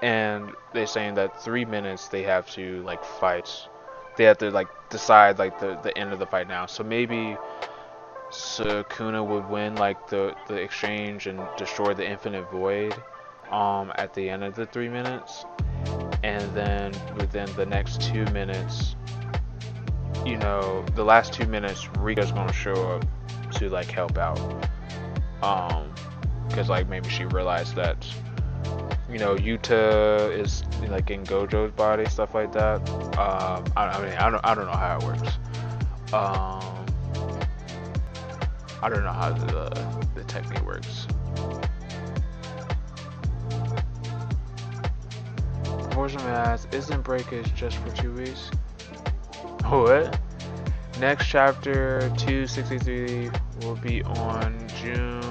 and they're saying that 3 minutes they have to like fight. They have to like decide like the end of the fight now. So maybe Sukuna would win like the exchange and destroy the infinite void at the end of the 3 minutes, and then within the next 2 minutes, you know, the last 2 minutes Rika's gonna show up to like help out, because like maybe she realized that, you know, Yuta is like in Gojo's body, stuff like that. I mean, I don't know how it works. I don't know how the technique works. Fortune asks, isn't breakage just for 2 weeks? What? Next chapter 263 will be on June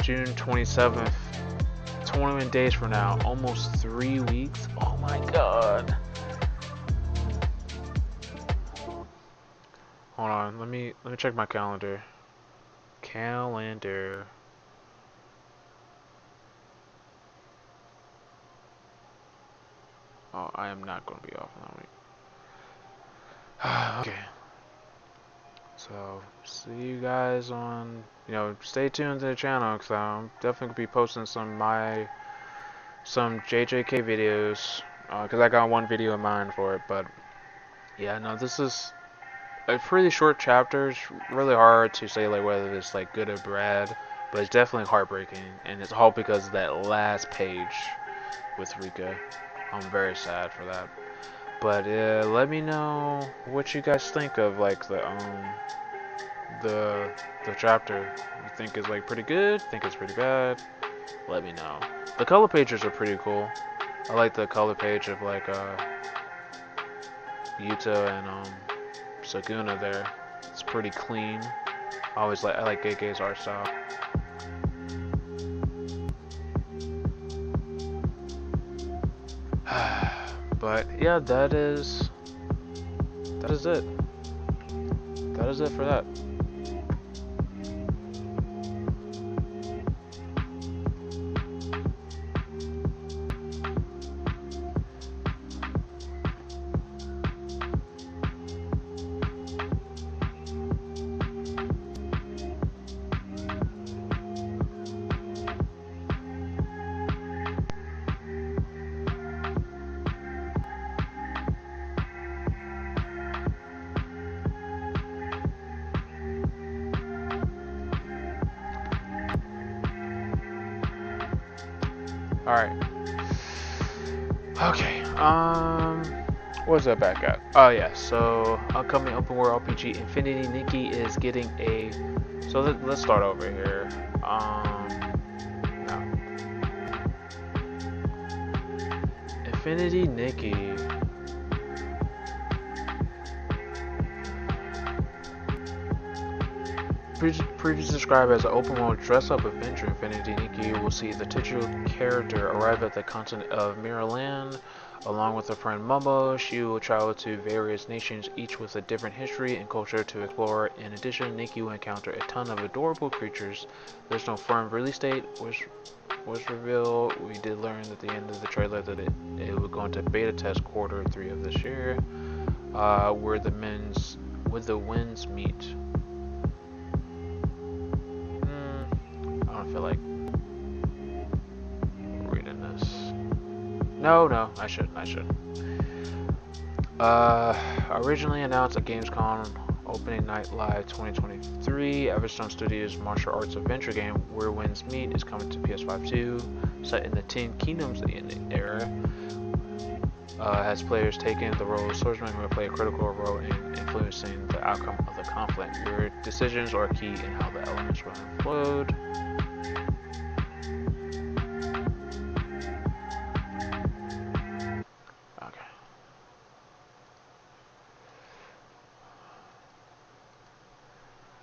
27th. 21 days from now. Almost 3 weeks. Oh my god. Hold on, let me check my calendar. Oh, I am not going to be off in that week. Okay. So, see you guys on, you know, stay tuned to the channel, because I'm definitely going to be posting some JJK videos, because I got one video in mind for it. But yeah, no, this is a pretty short chapter. It's really hard to say like whether it's like good or bad, but it's definitely heartbreaking, and it's all because of that last page with Rika. I'm very sad for that. But let me know what you guys think of like the chapter. You think it's like pretty good? Think it's pretty bad? Let me know. The color pages are pretty cool. I like the color page of like Yuta and Sukuna there. It's pretty clean. I like JJK's art style. But yeah, that is it. That is it for that. Alright. Okay, where's that back at? Oh yeah, so upcoming open world RPG Infinity Nikki is getting a, so let's start over here. No. Infinity Nikki. Previously described as an open world dress-up adventure, Infinity Nikki will see the titular character arrive at the continent of Mirrorland. Along with her friend Momo, she will travel to various nations, each with a different history and culture to explore. In addition, Nikki will encounter a ton of adorable creatures. There's no firm release date was revealed. We did learn at the end of the trailer that it will go into beta test quarter 3 of this year, where the winds meet. I don't feel like reading this. No, I should. Originally announced at Gamescom Opening Night Live 2023, Everstone Studios' martial arts adventure game Where Winds Meet is coming to PS5 too. Set in the Ten Kingdoms era, has players taking the role of swordsman who will play a critical role in influencing the outcome of the conflict. Your decisions are key in how the elements will implode. Okay.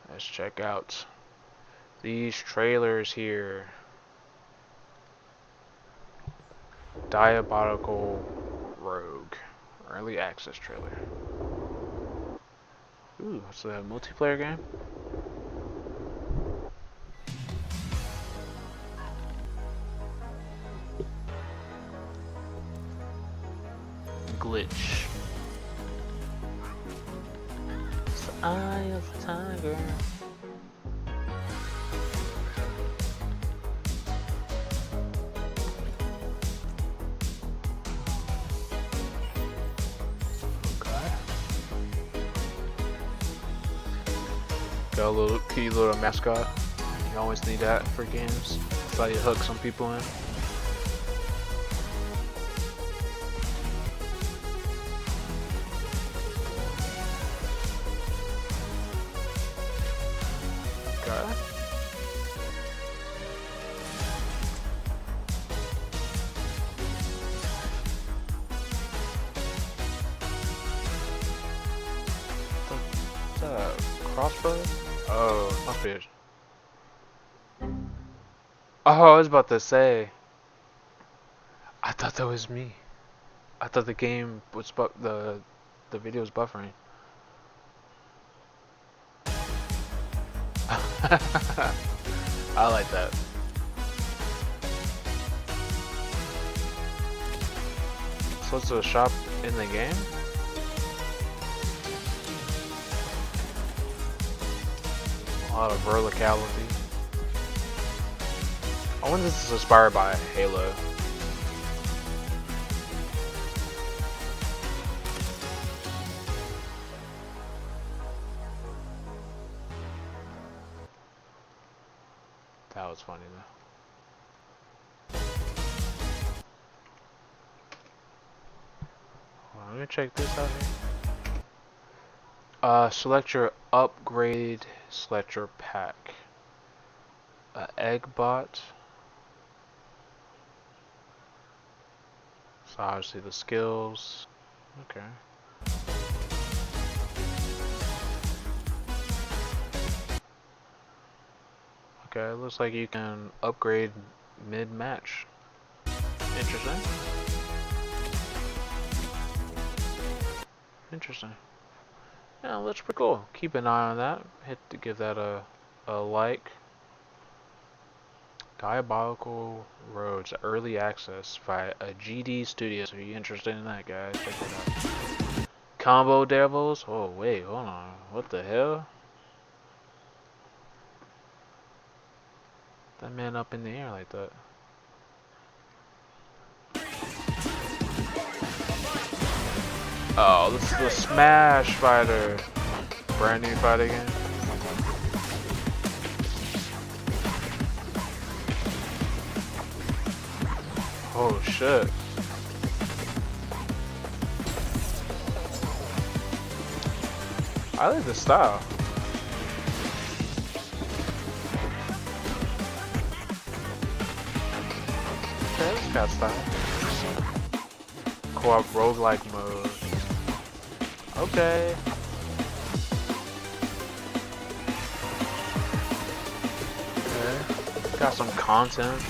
Let's check out these trailers here. Diabolical Rogue. Early access trailer. Ooh, it's a multiplayer game? Glitch. It's the eye of the tiger. Got a little cute little mascot. You always need that for games. That's how you hook some people in. Okay. Is that a crossbow? Oh, must be it. Oh, I was about to say. I thought that was me. I thought the game was the video was buffering. I like that. So it's a shop in the game? A lot of verticality. I wonder if this is inspired by Halo. That was funny though. Well, let me check this out here. Select your upgrade, select your pack. Egg bot. So obviously the skills. Okay. Okay, it looks like you can upgrade mid-match. Interesting. Interesting. Yeah, looks pretty cool. Keep an eye on that. Hit to give that a like. Diabolical Roads early access via a GD Studios. Are you interested in that, guys? Check it out. Combo Devils. Oh wait, hold on. What the hell? That man up in the air like that. Oh, this is the Smash Fighter. Brand new fighting game. Oh shit. I like the style. Okay, it's got style. Co-op roguelike mode. Okay. Okay. Got some content.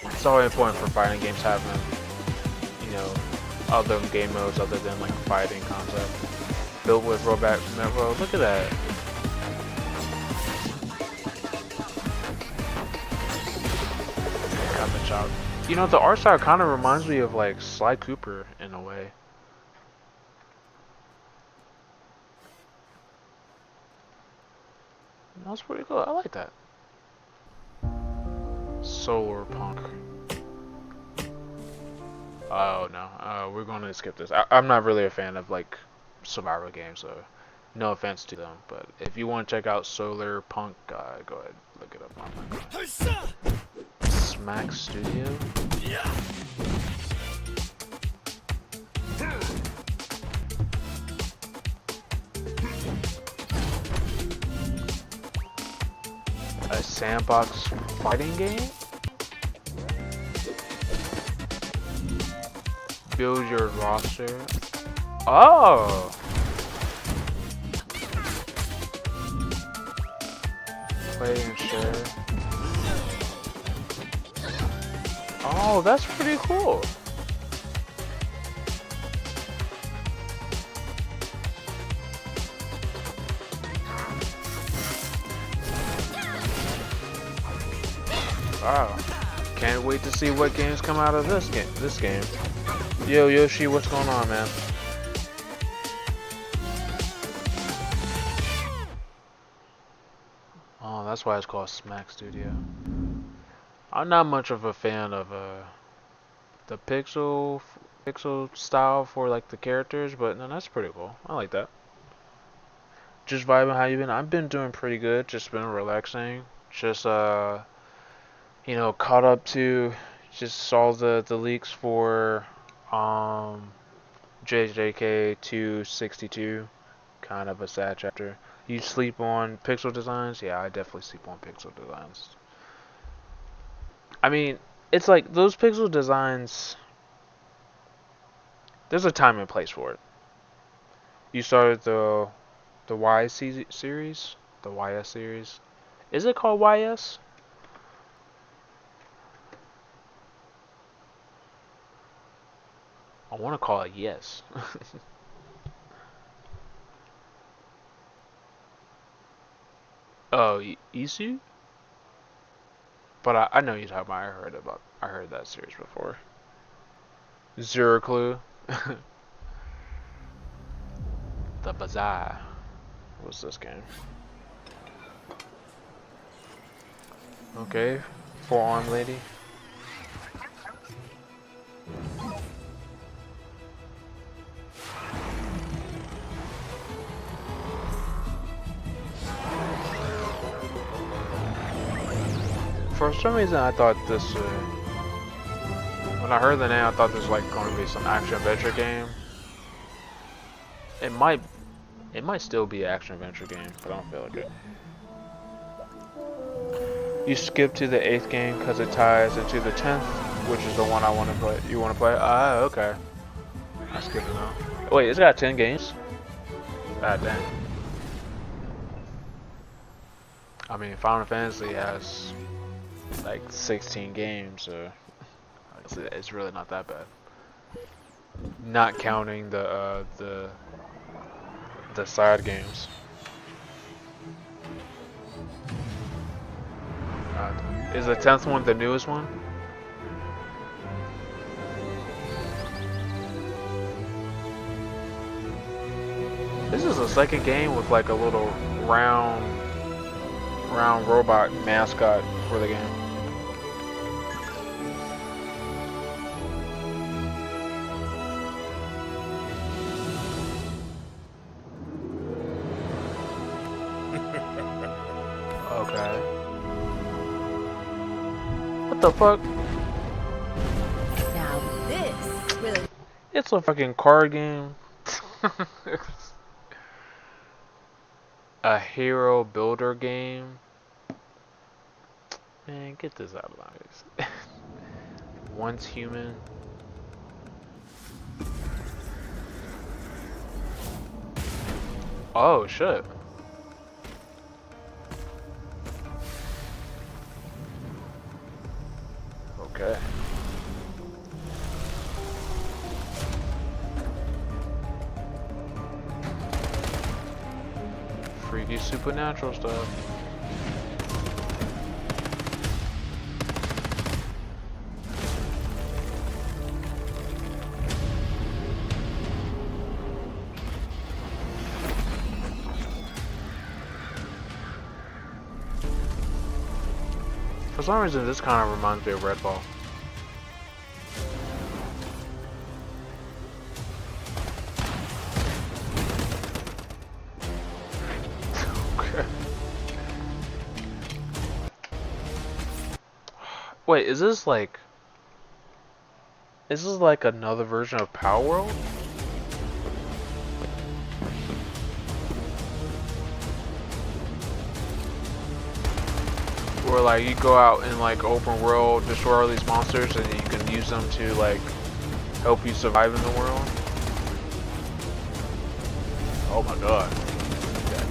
It's always important for fighting games having, you know, other game modes other than like fighting concept. Built with rollback metal. Look at that. Got the job. You know, the art style kind of reminds me of like Sly Cooper in a way. That's pretty cool. I like that. Solar Punk. Oh no, we're gonna skip this. I'm not really a fan of like survival games, so no offense to them. But if you want to check out Solar Punk, go ahead, look it up online. Smack Studio. A sandbox fighting game? Build your roster. Oh! Play and share. Oh, that's pretty cool. Wow. Can't wait to see what games come out of this game. Yo, Yoshi, what's going on, man? Oh, that's why it's called Smack Studio. I'm not much of a fan of the pixel style for like the characters, but no, that's pretty cool. I like that. Just vibing. How you been? I've been doing pretty good. Just been relaxing. Just you know, caught up to. Just saw the leaks for JJK 262. Kind of a sad chapter. You sleep on pixel designs? Yeah, I definitely sleep on pixel designs. I mean, it's like those pixel designs. There's a time and place for it. You started the series, the YS series. Is it called YS? I want to call it yes. Oh, Isu? But I know you're talking about. I heard that series before. Zero clue. The Bazaar. What's this game? Okay, forearm lady. For some reason, I thought this. When I heard the name, I thought this was like going to be some action adventure game. It might still be an action adventure game, but I don't feel like it. You skip to the 8th game because it ties into the 10th, which is the one I want to play. You want to play? Ah, okay. I skipped it now. Wait, it's got 10 games? Ah, dang. I mean, Final Fantasy has like 16 games, so it's really not that bad. Not counting the side games. Is the 10th one the newest one? This is the second game with like a little round robot mascot for the game. Okay. What the fuck? Now this really. It's a fucking card game. A hero builder game. Man, get this out of my face. Once human. Oh shit. Okay. Freaky supernatural stuff. For some reason, this kind of reminds me of Red Ball. Wait, is this like another version of Power World? Where like you go out in like open world, destroy all these monsters, and you can use them to like help you survive in the world. Oh my god. Okay.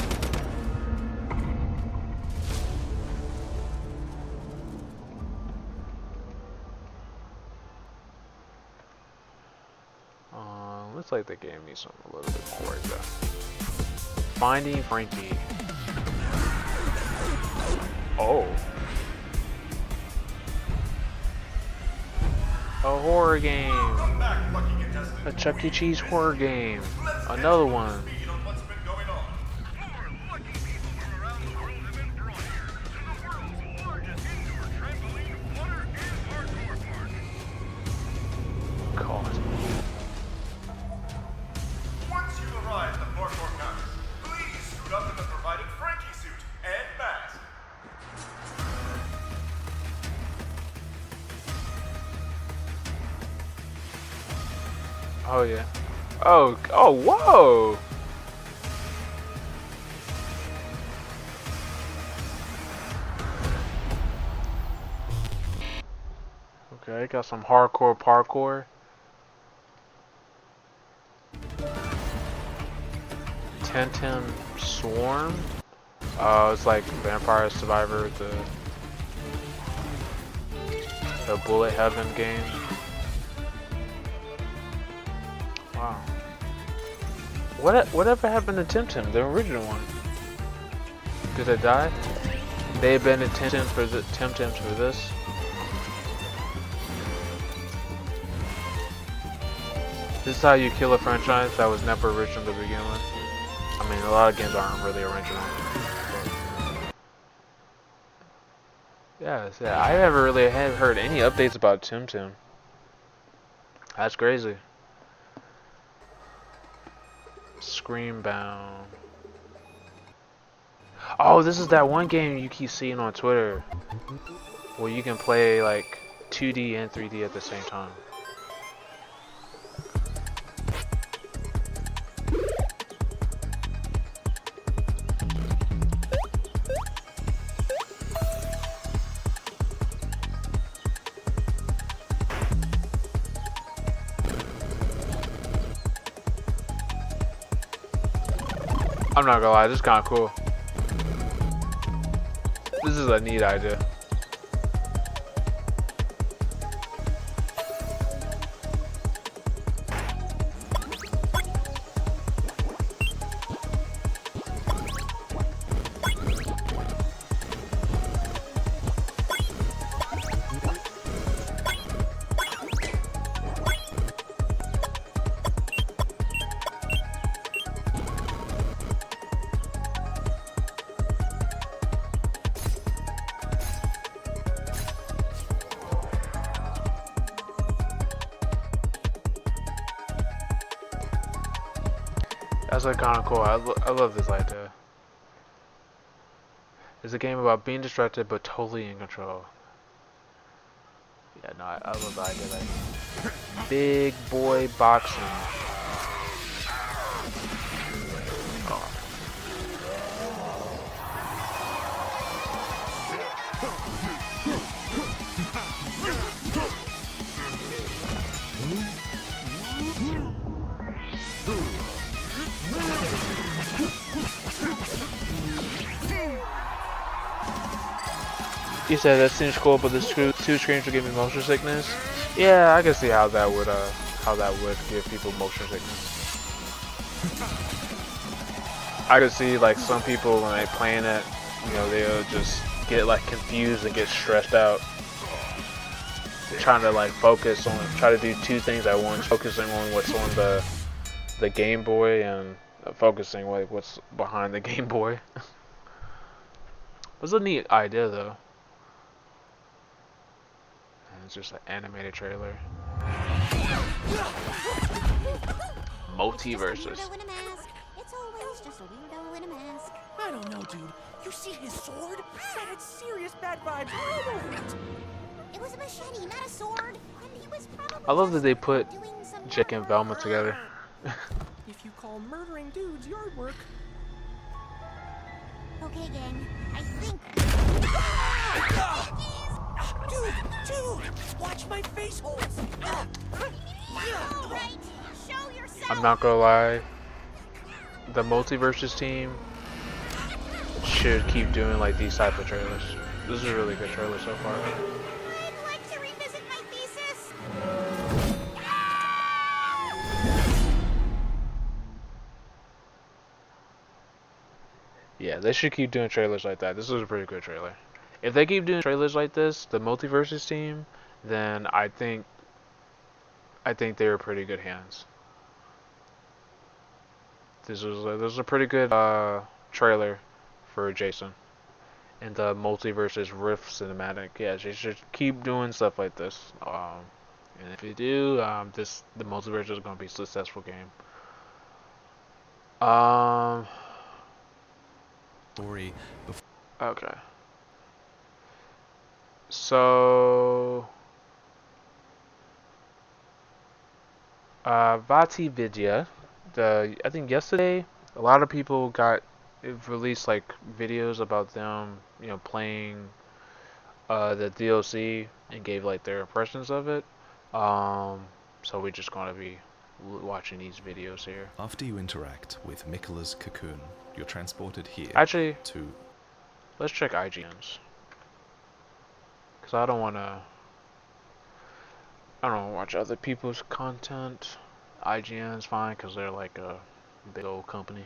Looks like they gave me something a little bit more right there. Finding Frankie. Oh. A horror game. A Chuck E. Cheese horror game. Another one. God. Once you arrive at the parkour counter, please suit up in the provided Frankie suit and mask. Oh yeah. Oh, whoa! Okay, got some hardcore parkour. Temtem Swarm. It's like Vampire Survivor, the Bullet Heaven game. Wow. Whatever happened to Temtem, the original one? Did it die? They abandoned Temtem for this. This is how you kill a franchise that was never original to begin with. I mean, a lot of games aren't really original. Yeah, I never really have heard any updates about Temtem. That's crazy. Screambound. Oh, this is that one game you keep seeing on Twitter where you can play like 2D and 3D at the same time. I'm not gonna lie, this is kinda cool. This is a neat idea. That's like kind of cool. I love this idea. It's a game about being distracted but totally in control. Yeah, no, I love the idea. Like big boy boxing. Oh. You said that seems cool, but the two screens will give me motion sickness. Yeah, I can see how that would give people motion sickness. I could see like some people when they playing it, you know, they'll just get like confused and get stressed out, trying to like try to do two things at once, focusing on what's on the Game Boy and focusing like what's behind the Game Boy. It's a neat idea though. It's just an animated trailer. Multiverses. It's always just a weirdo in a mask. I don't know, dude. You see his sword? That had serious bad vibes all over it. It was a machete, not a sword. And he was probably I love that they put doing some Jake and Velma together. If you call murdering dudes yard work. Okay, gang. I think. Dude, watch my face holes. All right, show yourself. I'm not gonna lie, the Multiverses team should keep doing like these type of trailers. This is a really good trailer so far. I'd like to revisit my thesis. Yeah, they should keep doing trailers like that. This is a pretty good trailer. If they keep doing trailers like this, the Multiverses team, then I think they're pretty good hands. This was a pretty good trailer for Jason and the Multiverses Rift cinematic. Yeah, they should keep doing stuff like this. And if you do, the Multiverse is gonna be a successful game. Story. Okay. So, Vati Vidya, I think yesterday, a lot of people released like videos about them, playing the DLC and gave like their impressions of it. So we're just gonna be watching these videos here. After you interact with Miquela's cocoon, you're transported here. Actually, to. Let's check IGNs. Cause I don't wanna watch other people's content. IGN's fine because they're like a big old company.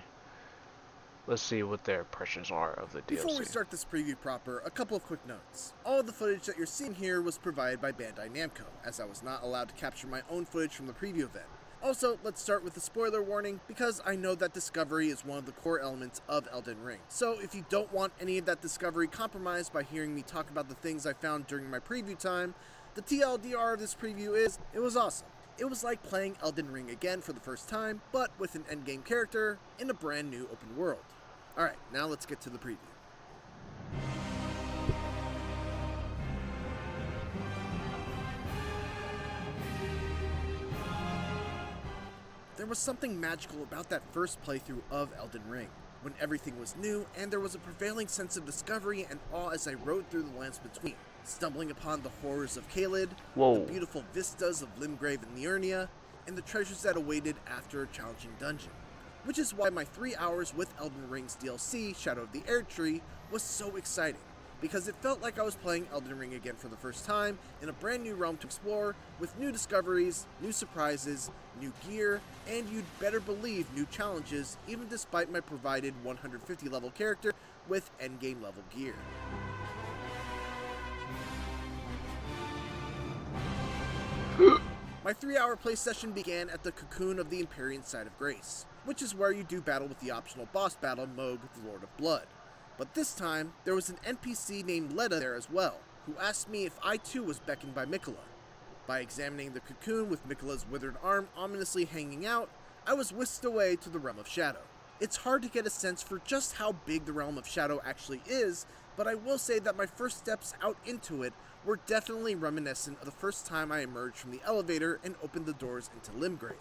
Let's see what their impressions are of the DLC. Before we start this preview proper, a couple of quick notes. All of the footage that you're seeing here was provided by Bandai Namco, as I was not allowed to capture my own footage from the preview event. Also, let's start with the spoiler warning, because I know that discovery is one of the core elements of Elden Ring. So if you don't want any of that discovery compromised by hearing me talk about the things I found during my preview time, the TLDR of this preview is, it was awesome. It was like playing Elden Ring again for the first time, but with an endgame character in a brand new open world. Alright, now let's get to the preview. There was something magical about that first playthrough of Elden Ring, when everything was new and there was a prevailing sense of discovery and awe as I rode through the lands between, stumbling upon the horrors of Caelid, the beautiful vistas of Limgrave and Liurnia, and the treasures that awaited after a challenging dungeon. Which is why my 3 hours with Elden Ring's DLC, Shadow of the Erdtree, was so exciting, because it felt like I was playing Elden Ring again for the first time, in a brand new realm to explore, with new discoveries, new surprises, new gear, and you'd better believe new challenges, even despite my provided 150 level character with endgame level gear. My 3-hour play session began at the Cocoon of the Empyrean Site of Grace, which is where you do battle with the optional boss battle, Mohg, the Lord of Blood. But this time, there was an NPC named Leda there as well, who asked me if I too was beckoned by Miquela. By examining the cocoon with Miquela's withered arm ominously hanging out, I was whisked away to the Realm of Shadow. It's hard to get a sense for just how big the Realm of Shadow actually is, but I will say that my first steps out into it were definitely reminiscent of the first time I emerged from the elevator and opened the doors into Limgrave.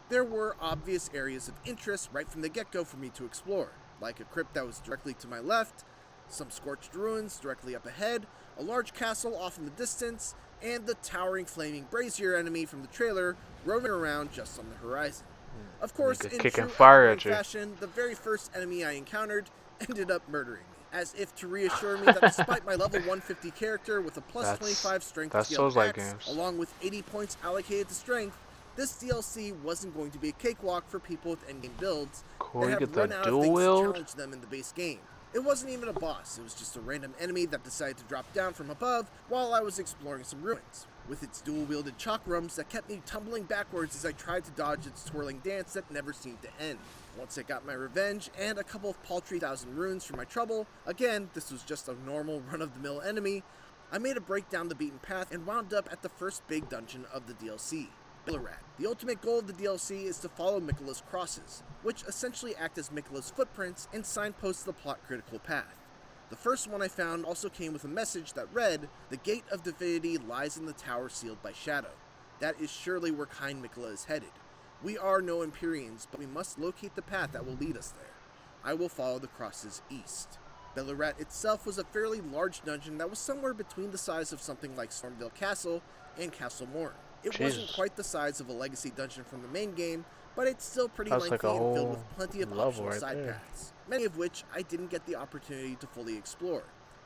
There were obvious areas of interest right from the get-go for me to explore, like a crypt that was directly to my left, some scorched ruins directly up ahead, a large castle off in the distance, and the towering flaming brazier enemy from the trailer roaming around just on the horizon. Of course, in true Elden Ring fashion, the very first enemy I encountered ended up murdering me, as if to reassure me that despite my level 150 character with a plus 25 strength scale max, along with 80 points allocated to strength, this DLC wasn't going to be a cakewalk for people with endgame builds that have run out of things to challenge them in the base game. It wasn't even a boss, it was just a random enemy that decided to drop down from above while I was exploring some ruins, with its dual-wielded chakrams that kept me tumbling backwards as I tried to dodge its twirling dance that never seemed to end. Once I got my revenge and a couple of paltry 1,000 runes for my trouble, again, this was just a normal run-of-the-mill enemy, I made a break down the beaten path and wound up at the first big dungeon of the DLC. Billerad. The ultimate goal of the DLC is to follow Miquela's crosses, which essentially act as Miquela's footprints and signpost the plot-critical path. The first one I found also came with a message that read, "The gate of divinity lies in the tower sealed by shadow. That is surely where kind Mikola is headed. We are no Empyreans, but we must locate the path that will lead us there. I will follow the crosses east." Belurat itself was a fairly large dungeon that was somewhere between the size of something like Stormville Castle and Castle Morn. It wasn't quite the size of a legacy dungeon from the main game, but it's still pretty lengthy and filled with plenty of optional side paths, many of which I didn't get the opportunity to fully explore.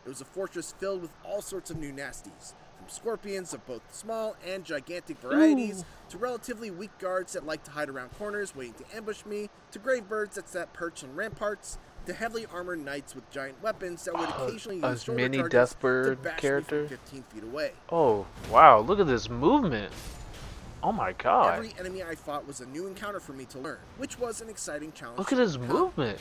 It was a fortress filled with all sorts of new nasties, from scorpions of both small and gigantic varieties, to relatively weak guards that like to hide around corners waiting to ambush me, to grave birds that sat perched on ramparts, to heavily armored knights with giant weapons that would occasionally use shoulder mini charges Deathbird to bash character me from 15 feet away. Oh wow, look at this movement. Oh my god. Every enemy I fought was a new encounter for me to learn, which was an exciting challenge. Look at his movement.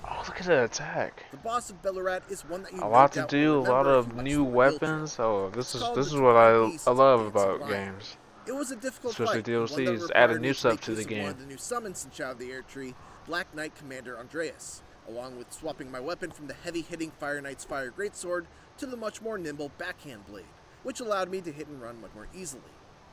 Oh, look at that attack. The boss of Belurat is one that you a lot to do, a lot of new weapons. Oh, this is what I love about games. It was a difficult especially fight, DLCs, added new stuff to the one game. of the new summons in Shadow of the Air Tree, Black Knight Commander Andreas, along with swapping my weapon from the heavy-hitting Fire Knight's Fire Greatsword to the much more nimble Backhand Blade, which allowed me to hit and run much more easily.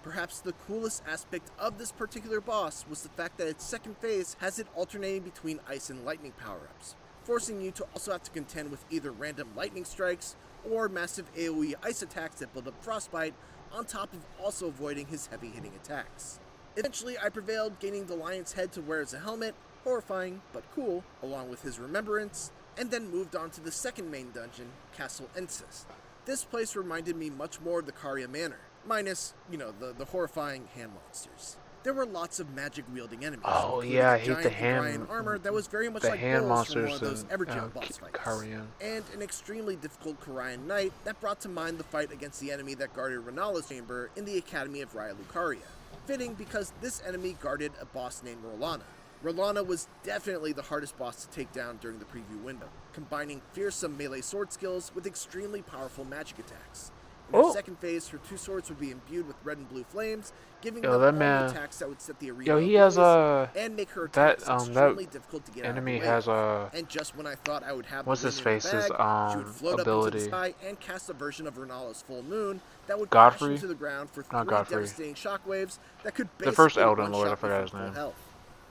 Perhaps the coolest aspect of this particular boss was the fact that its second phase has it alternating between ice and lightning power-ups, forcing you to also have to contend with either random lightning strikes or massive AoE ice attacks that build up frostbite, on top of also avoiding his heavy-hitting attacks. Eventually, I prevailed, gaining the lion's head to wear as a helmet, horrifying but cool, along with his remembrance, and then moved on to the second main dungeon, Castle Encist. This place reminded me much more of the Caria Manor, minus, the horrifying hand monsters. There were lots of magic-wielding enemies. Oh yeah, I hate the hand armor that was very much like hand monsters monsters from one of those Evergaol boss fights. Carian. And an extremely difficult Carian knight that brought to mind the fight against the enemy that guarded Renala's chamber in the Academy of Raya Lucaria. Fitting because this enemy guarded a boss named Rolana. Rolana was definitely the hardest boss to take down during the preview window, combining fearsome melee sword skills with extremely powerful magic attacks. In her second phase, her two swords would be imbued with red and blue flames, giving them all the attacks that would set the arena he has and make her attacks extremely difficult to get enemy out of the way. has and just when I thought I would have what's the his win in the face's bag, she would float ability? up into the sky and cast a version of Renala's full moon that would Godfrey? crash into the ground for three devastating shockwaves that could basically the first Elden Lord, I one-shot me forgot his from full name. health.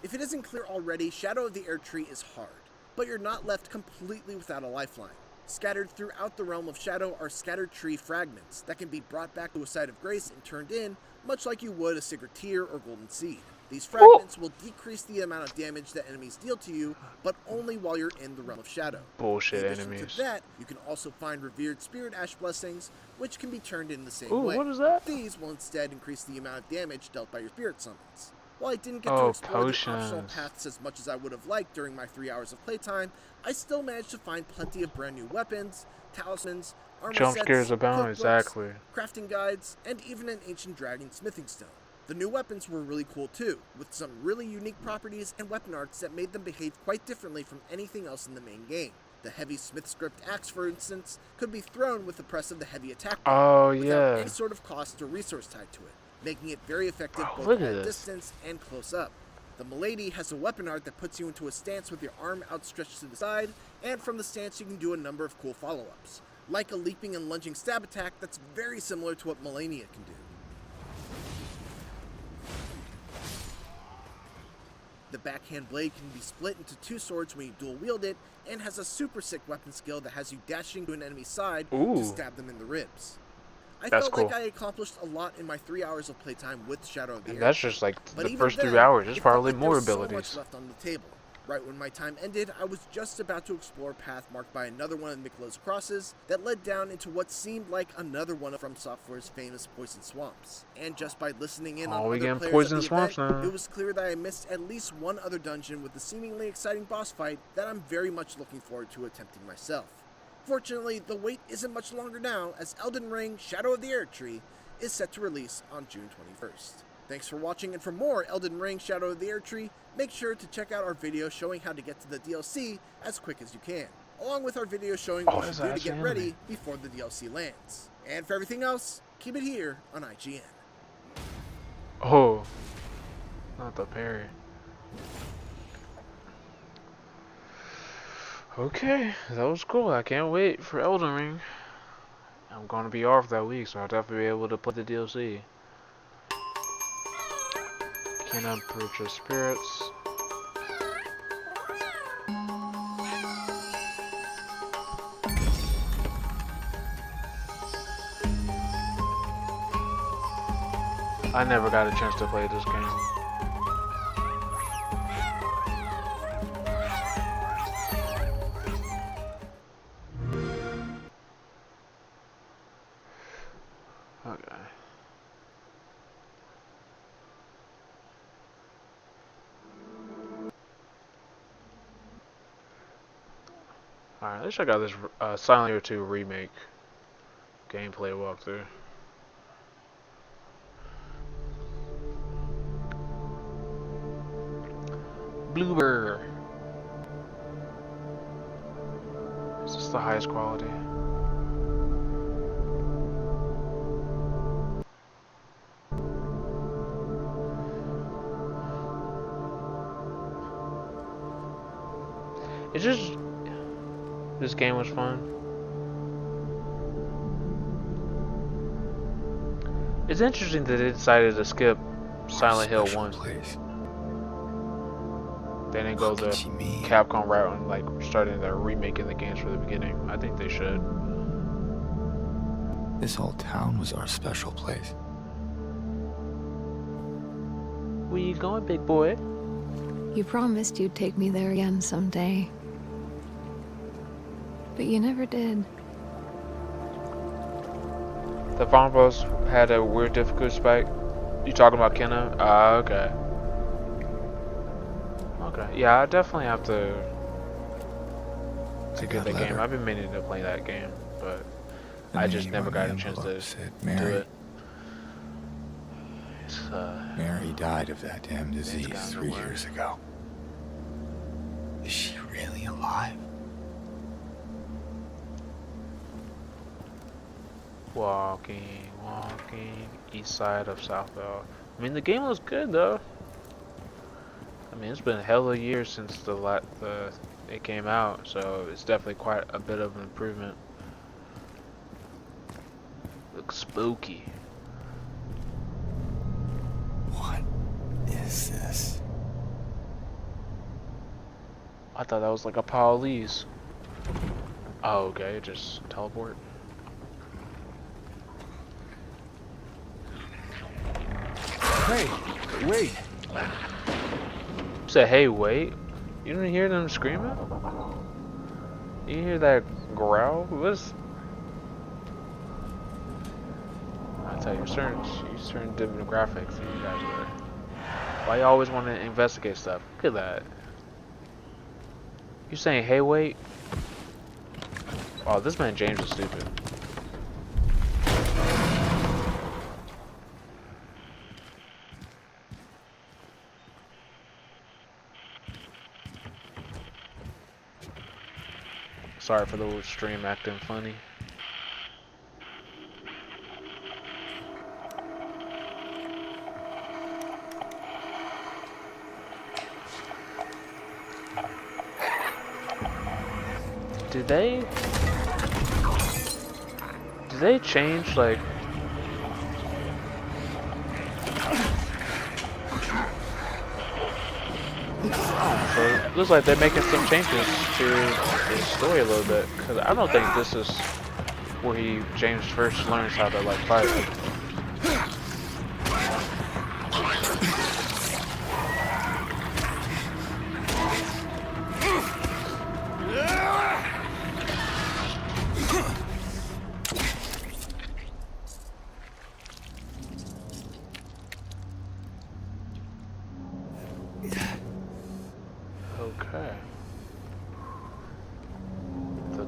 If it isn't clear already, Shadow of the Air Tree is hard, but you're not left completely without a lifeline. Scattered throughout the realm of Shadow are scattered tree fragments that can be brought back to a site of grace and turned in, much like you would a sacred tear or golden seed. These fragments will decrease the amount of damage that enemies deal to you, but only while you're in the realm of Shadow. Bullshit in addition enemies. to that, you can also find revered Spirit Ash Blessings, which can be turned in the same way. What is that? These will instead increase the amount of damage dealt by your spirit summons. While I didn't get to explore the optional paths as much as I would have liked during my 3 hours of playtime, I still managed to find plenty of brand new weapons, talismans, armor Jump sets, scares abound, cookbooks, exactly. crafting guides, and even an ancient dragon smithing stone. The new weapons were really cool too, with some really unique properties and weapon arts that made them behave quite differently from anything else in the main game. The heavy smith script axe, for instance, could be thrown with the press of the heavy attack button without any sort of cost or resource tied to it, making it very effective both at distance and close up. The Milady has a weapon art that puts you into a stance with your arm outstretched to the side, and from the stance you can do a number of cool follow-ups, like a leaping and lunging stab attack that's very similar to what Melania can do. The backhand blade can be split into two swords when you dual wield it, and has a super sick weapon skill that has you dashing to an enemy's side to stab them in the ribs. I felt like I accomplished a lot in my 3 hours of playtime with Shadow of the Air. That's just like the first 3 hours. There's probably more abilities. So much left on the table. Right when my time ended, I was just about to explore a path marked by another one of Mikola's crosses that led down into what seemed like another one of From Software's famous poison swamps. And just by listening in on other players at the event, it was clear that I missed at least one other dungeon with a seemingly exciting boss fight that I'm very much looking forward to attempting myself. Fortunately, the wait isn't much longer now, as Elden Ring Shadow of the Air Tree is set to release on June 21st. Thanks for watching, and for more Elden Ring Shadow of the Air Tree, make sure to check out our video showing how to get to the DLC as quick as you can, along with our video showing what you should do to get ready before the DLC lands. And for everything else, keep it here on IGN. Oh, not the parry. Okay, that was cool. I can't wait for Elden Ring. I'm gonna be off that week, so I'll definitely be able to play the DLC. Cannot purchase spirits. I never got a chance to play this game. Okay. Alright, let's check out this Silent Hill 2 remake gameplay walkthrough. Bloober. Is this the highest quality? It's just this game was fun. It's interesting that they decided to skip Silent Hill 1. They didn't go the Capcom route and like starting their remaking the games from the beginning. I think they should. This whole town was our special place. Where you going, big boy? You promised you'd take me there again someday. But you never did. The farm boss had a weird difficulty spike. You talking about Kenna? Ah, okay. Okay, yeah, I definitely have to get the game. I've been meaning to play that game, but I just never got a chance to do it. Mary died of that damn disease 3 years ago. Is she really alive? Walking, east side of Southville. I mean, the game was good though. I mean, it's been a hell of a year since it came out, so it's definitely quite a bit of an improvement. Looks spooky. What is this? I thought that was like a pile of leaves. Oh, okay, just teleport. Hey, wait! Said, hey, wait. You didn't hear them screaming? You hear that growl? What's... I tell you, certain demographics you guys are. Why you always want to investigate stuff? Look at that. You saying, hey, wait? Oh, this man James is stupid. Sorry for the stream acting funny. Did they change like so it looks like they're making some changes to his story a little bit, because I don't think this is where James first learns how to like fight.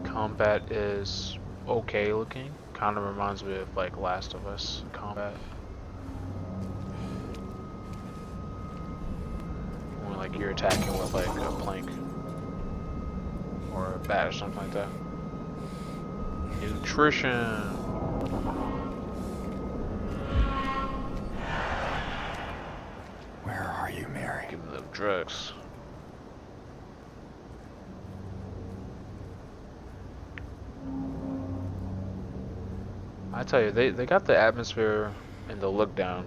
Combat is okay looking. Kind of reminds me of like Last of Us combat. When like you're attacking with like a plank or a bat or something like that. Nutrition. Where are you, Mary? Give me the drugs. I tell you, they got the atmosphere and the look down.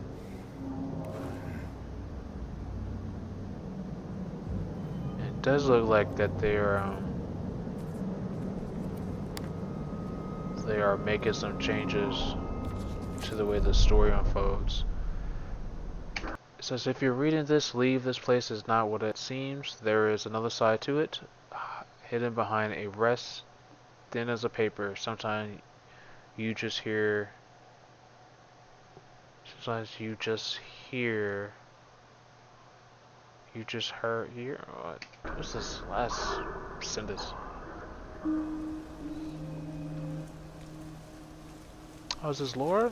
It does look like that they are making some changes to the way the story unfolds. It says, if you're reading this, leave. This place is not what it seems. There is another side to it, hidden behind a rest thin as a paper. Sometimes you just hear. You just heard. What's this last sentence? Oh, is this Laura?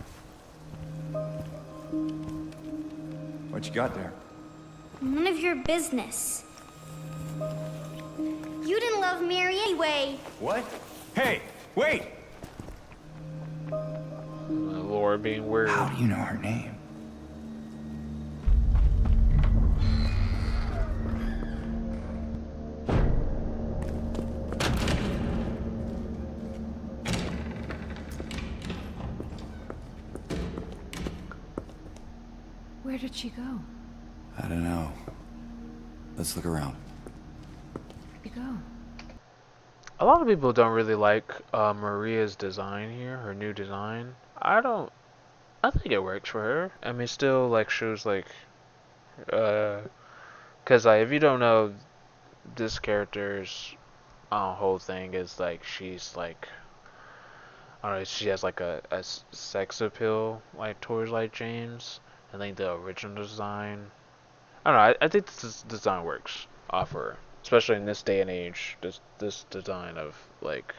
What you got there? None of your business. You didn't love Mary anyway. What? Hey, wait! Laura being weird. How do you know her name? Where did she go? I don't know. Let's look around. Where'd she go? A lot of people don't really like Maria's design here, her new design. I think it works for her. I mean, still like shows like, cause if you don't know, this character's whole thing is like she's like, I don't know, she has like a sex appeal like towards like James. I think the original design, I don't know. I think this design works for her, especially in this day and age. This design of like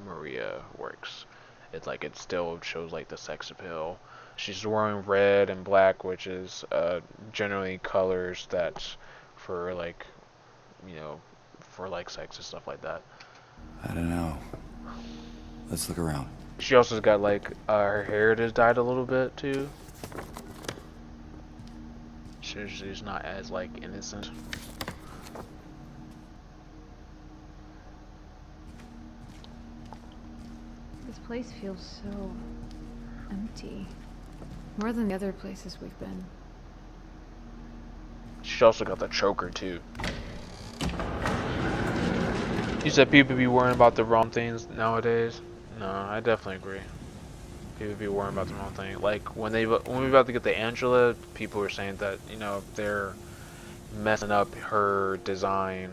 Maria works. It's like it still shows like the sex appeal. She's wearing red and black, which is generally colors that for like, for like sex and stuff like that. I don't know. Let's look around. She also got like her hair is dyed a little bit too. She's not as like innocent. This place feels so empty. More than the other places we've been. She also got the choker too. You said people be worrying about the wrong things nowadays. No, I definitely agree. People be worrying about the wrong thing. Like when we're about to get the Angela, people were saying that they're messing up her design,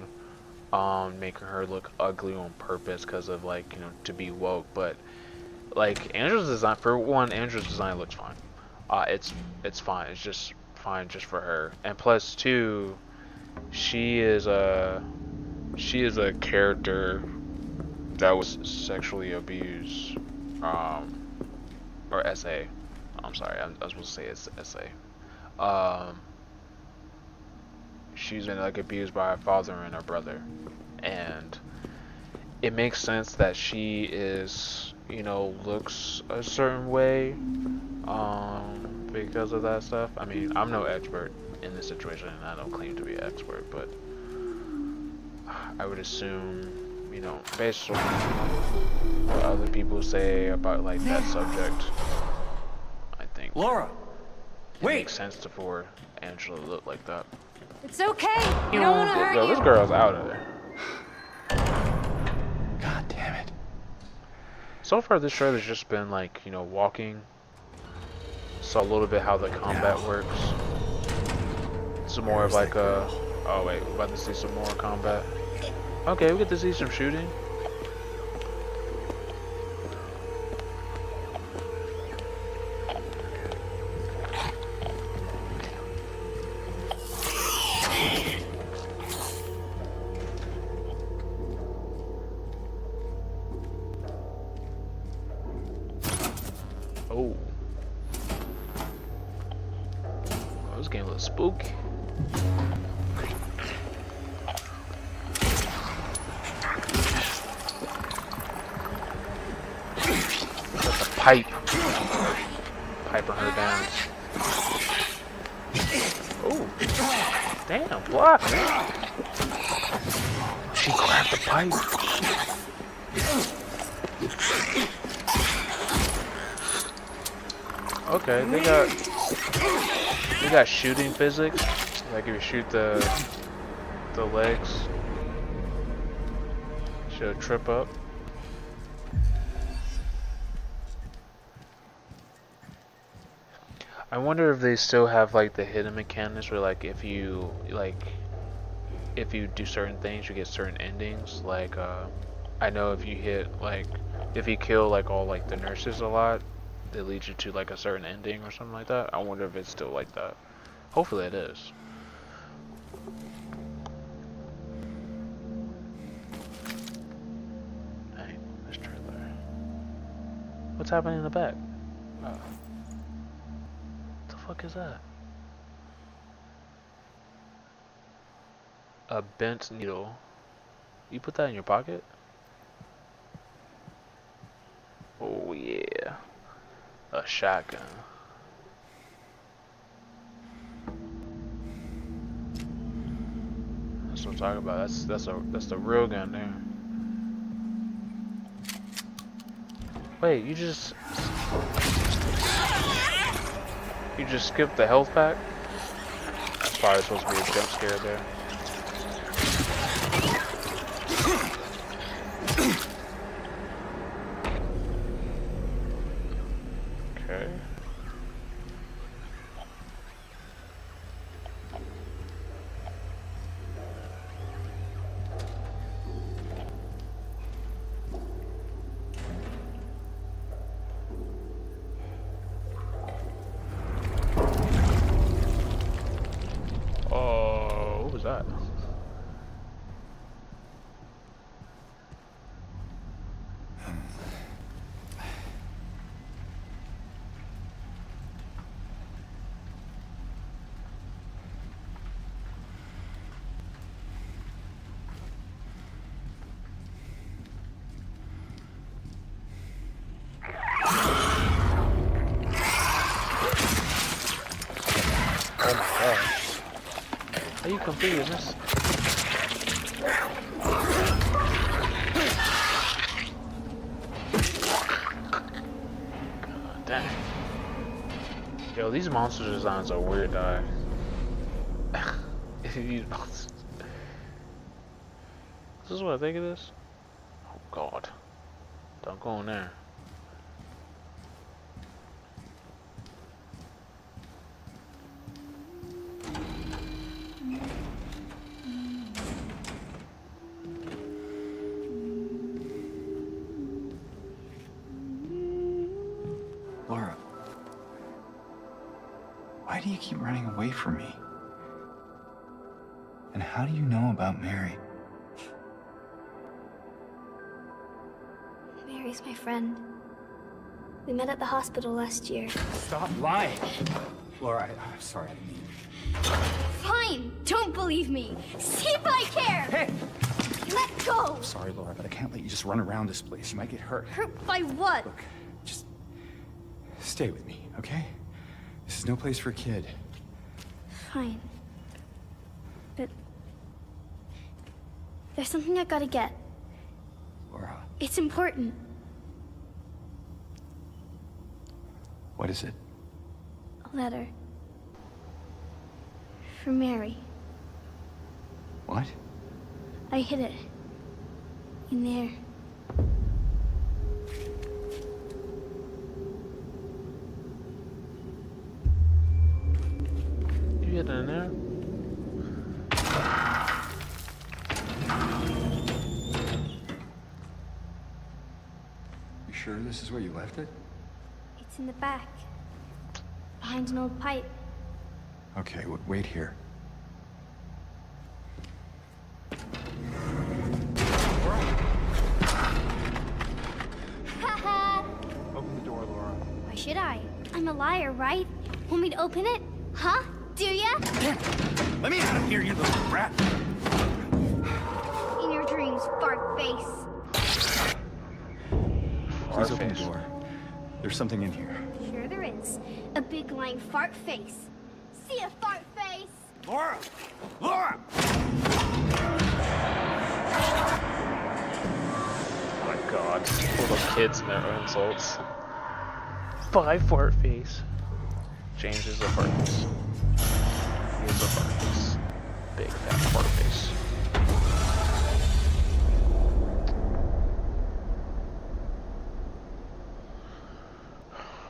making her look ugly on purpose because of like to be woke. But like Angela's design, for one, Angela's design looks fine. It's fine. It's just fine just for her. And plus two, she is a character that was sexually abused. Or SA. I'm sorry, I was supposed to say it's SA. She's been like abused by her father and her brother, and it makes sense that she is, looks a certain way, because of that stuff. I mean, I'm no expert in this situation, and I don't claim to be an expert, but I would assume, based on what other people say about like that subject, I think Laura, it makes sense for Angela to look like that. It's okay. I don't want to hurt Yo, you. this girl's out of there. God damn it. So far, this trailer's just been like, walking. Saw a little bit how the combat works. Some more of like a. Oh wait, we're about to see some more combat. Okay, we get to see some shooting. Oh. Oh, this game looks spooky. Pipe. Piping her down. Oh. Damn, block. She grabbed the pipe. Okay, they got shooting physics. Like if you shoot the legs, she'll trip up. I wonder if they still have like the hidden mechanics where like if you do certain things you get certain endings. Like I know if you if you kill like all like the nurses a lot, they lead you to like a certain ending or something like that. I wonder if it's still like that. Hopefully it is. Dang, this trailer. What's happening in the back? What the fuck is that? A bent needle. You put that in your pocket? Oh yeah. A shotgun. That's what I'm talking about. That's the real gun there. Wait, you just skipped the health pack? That's probably supposed to be a jump scare there. Okay. Oh, what was that? Oh my gosh. How you completed this? God dang. Yo, these monster designs are weird, dog. These monsters. This is what I think of this? Oh god. Don't go in there. Laura, why do you keep running away from me? And how do you know about Mary? Mary's my friend. We met at the hospital last year. Stop lying. Laura, I'm sorry. I didn't mean. Fine! Don't believe me! See if I care! Hey! Let go! I'm sorry, Laura, but I can't let you just run around this place. You might get hurt. Hurt by what? Look, just stay with me, okay? This is no place for a kid. Fine. But there's something I gotta get. Laura. It's important. What is it? A letter. For Mary. What? I hid it. In there. You hid it in there? You sure this is where you left it? It's in the back. Behind an old pipe. Okay, wait here. Open the door, Laura. Why should I? I'm a liar, right? Want me to open it? Huh? Do ya? Let me out of here, you little brat! In your dreams, fart face. Please open the door. There's something in here. Sure there is. A big lying fart face. See a fart face? Laura! Laura! Oh my god. All those kids and their insults. 5 fart face. James is a fart face. He is a fart face. Big fat fart face.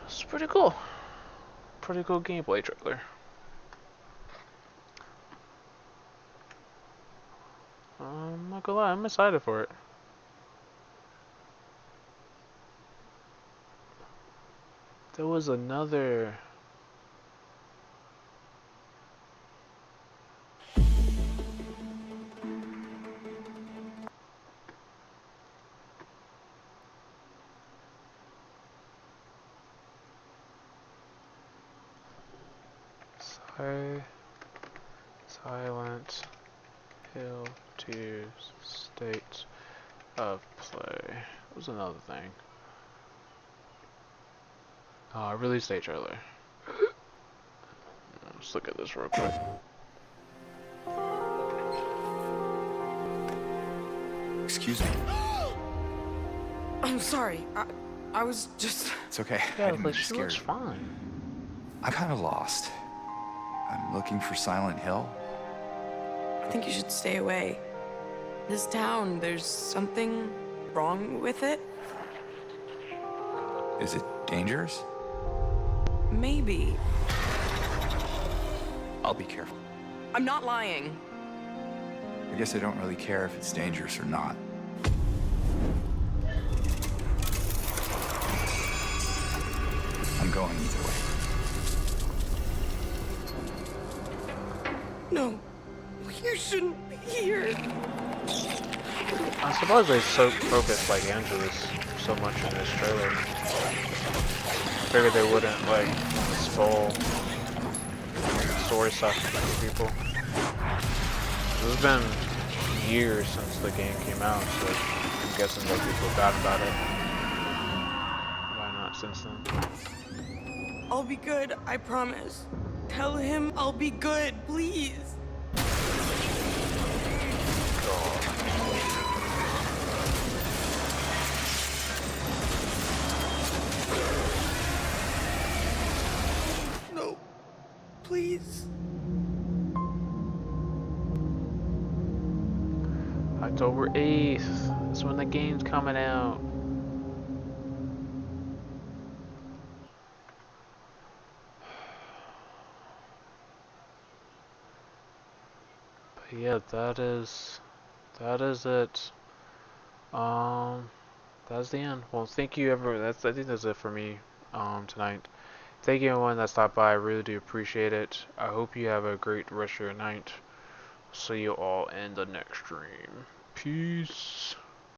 It's pretty cool. Pretty cool gameplay trailer. I'm not gonna lie, I'm excited for it. There was another... Silent Hill 2 State of Play. What was another thing? Release date trailer. Let's look at this real quick. Excuse me. I'm sorry. I was just... It's okay. Yeah, I didn't but get she scared. looks fine. I'm kind of lost. I'm looking for Silent Hill. I think you should stay away. This town, there's something wrong with it? Is it dangerous? Maybe. I'll be careful. I'm not lying. I guess I don't really care if it's dangerous or not. I'm going either way. No, you shouldn't be here. I'm surprised they so focused like Angelus so much in this trailer. Figured they wouldn't like spoil story stuff for people. It's been years since the game came out, so I'm guessing that people forgot about it. Why not since then? I'll be good, I promise. Tell him I'll be good, please. No, please. October 8th is when the game's coming out. But yeah, that is it. That's the end. Well, thank you everyone. I think that's it for me tonight. Thank you everyone that stopped by. I really do appreciate it. I hope you have a great rest of your night. See you all in the next stream. Peace.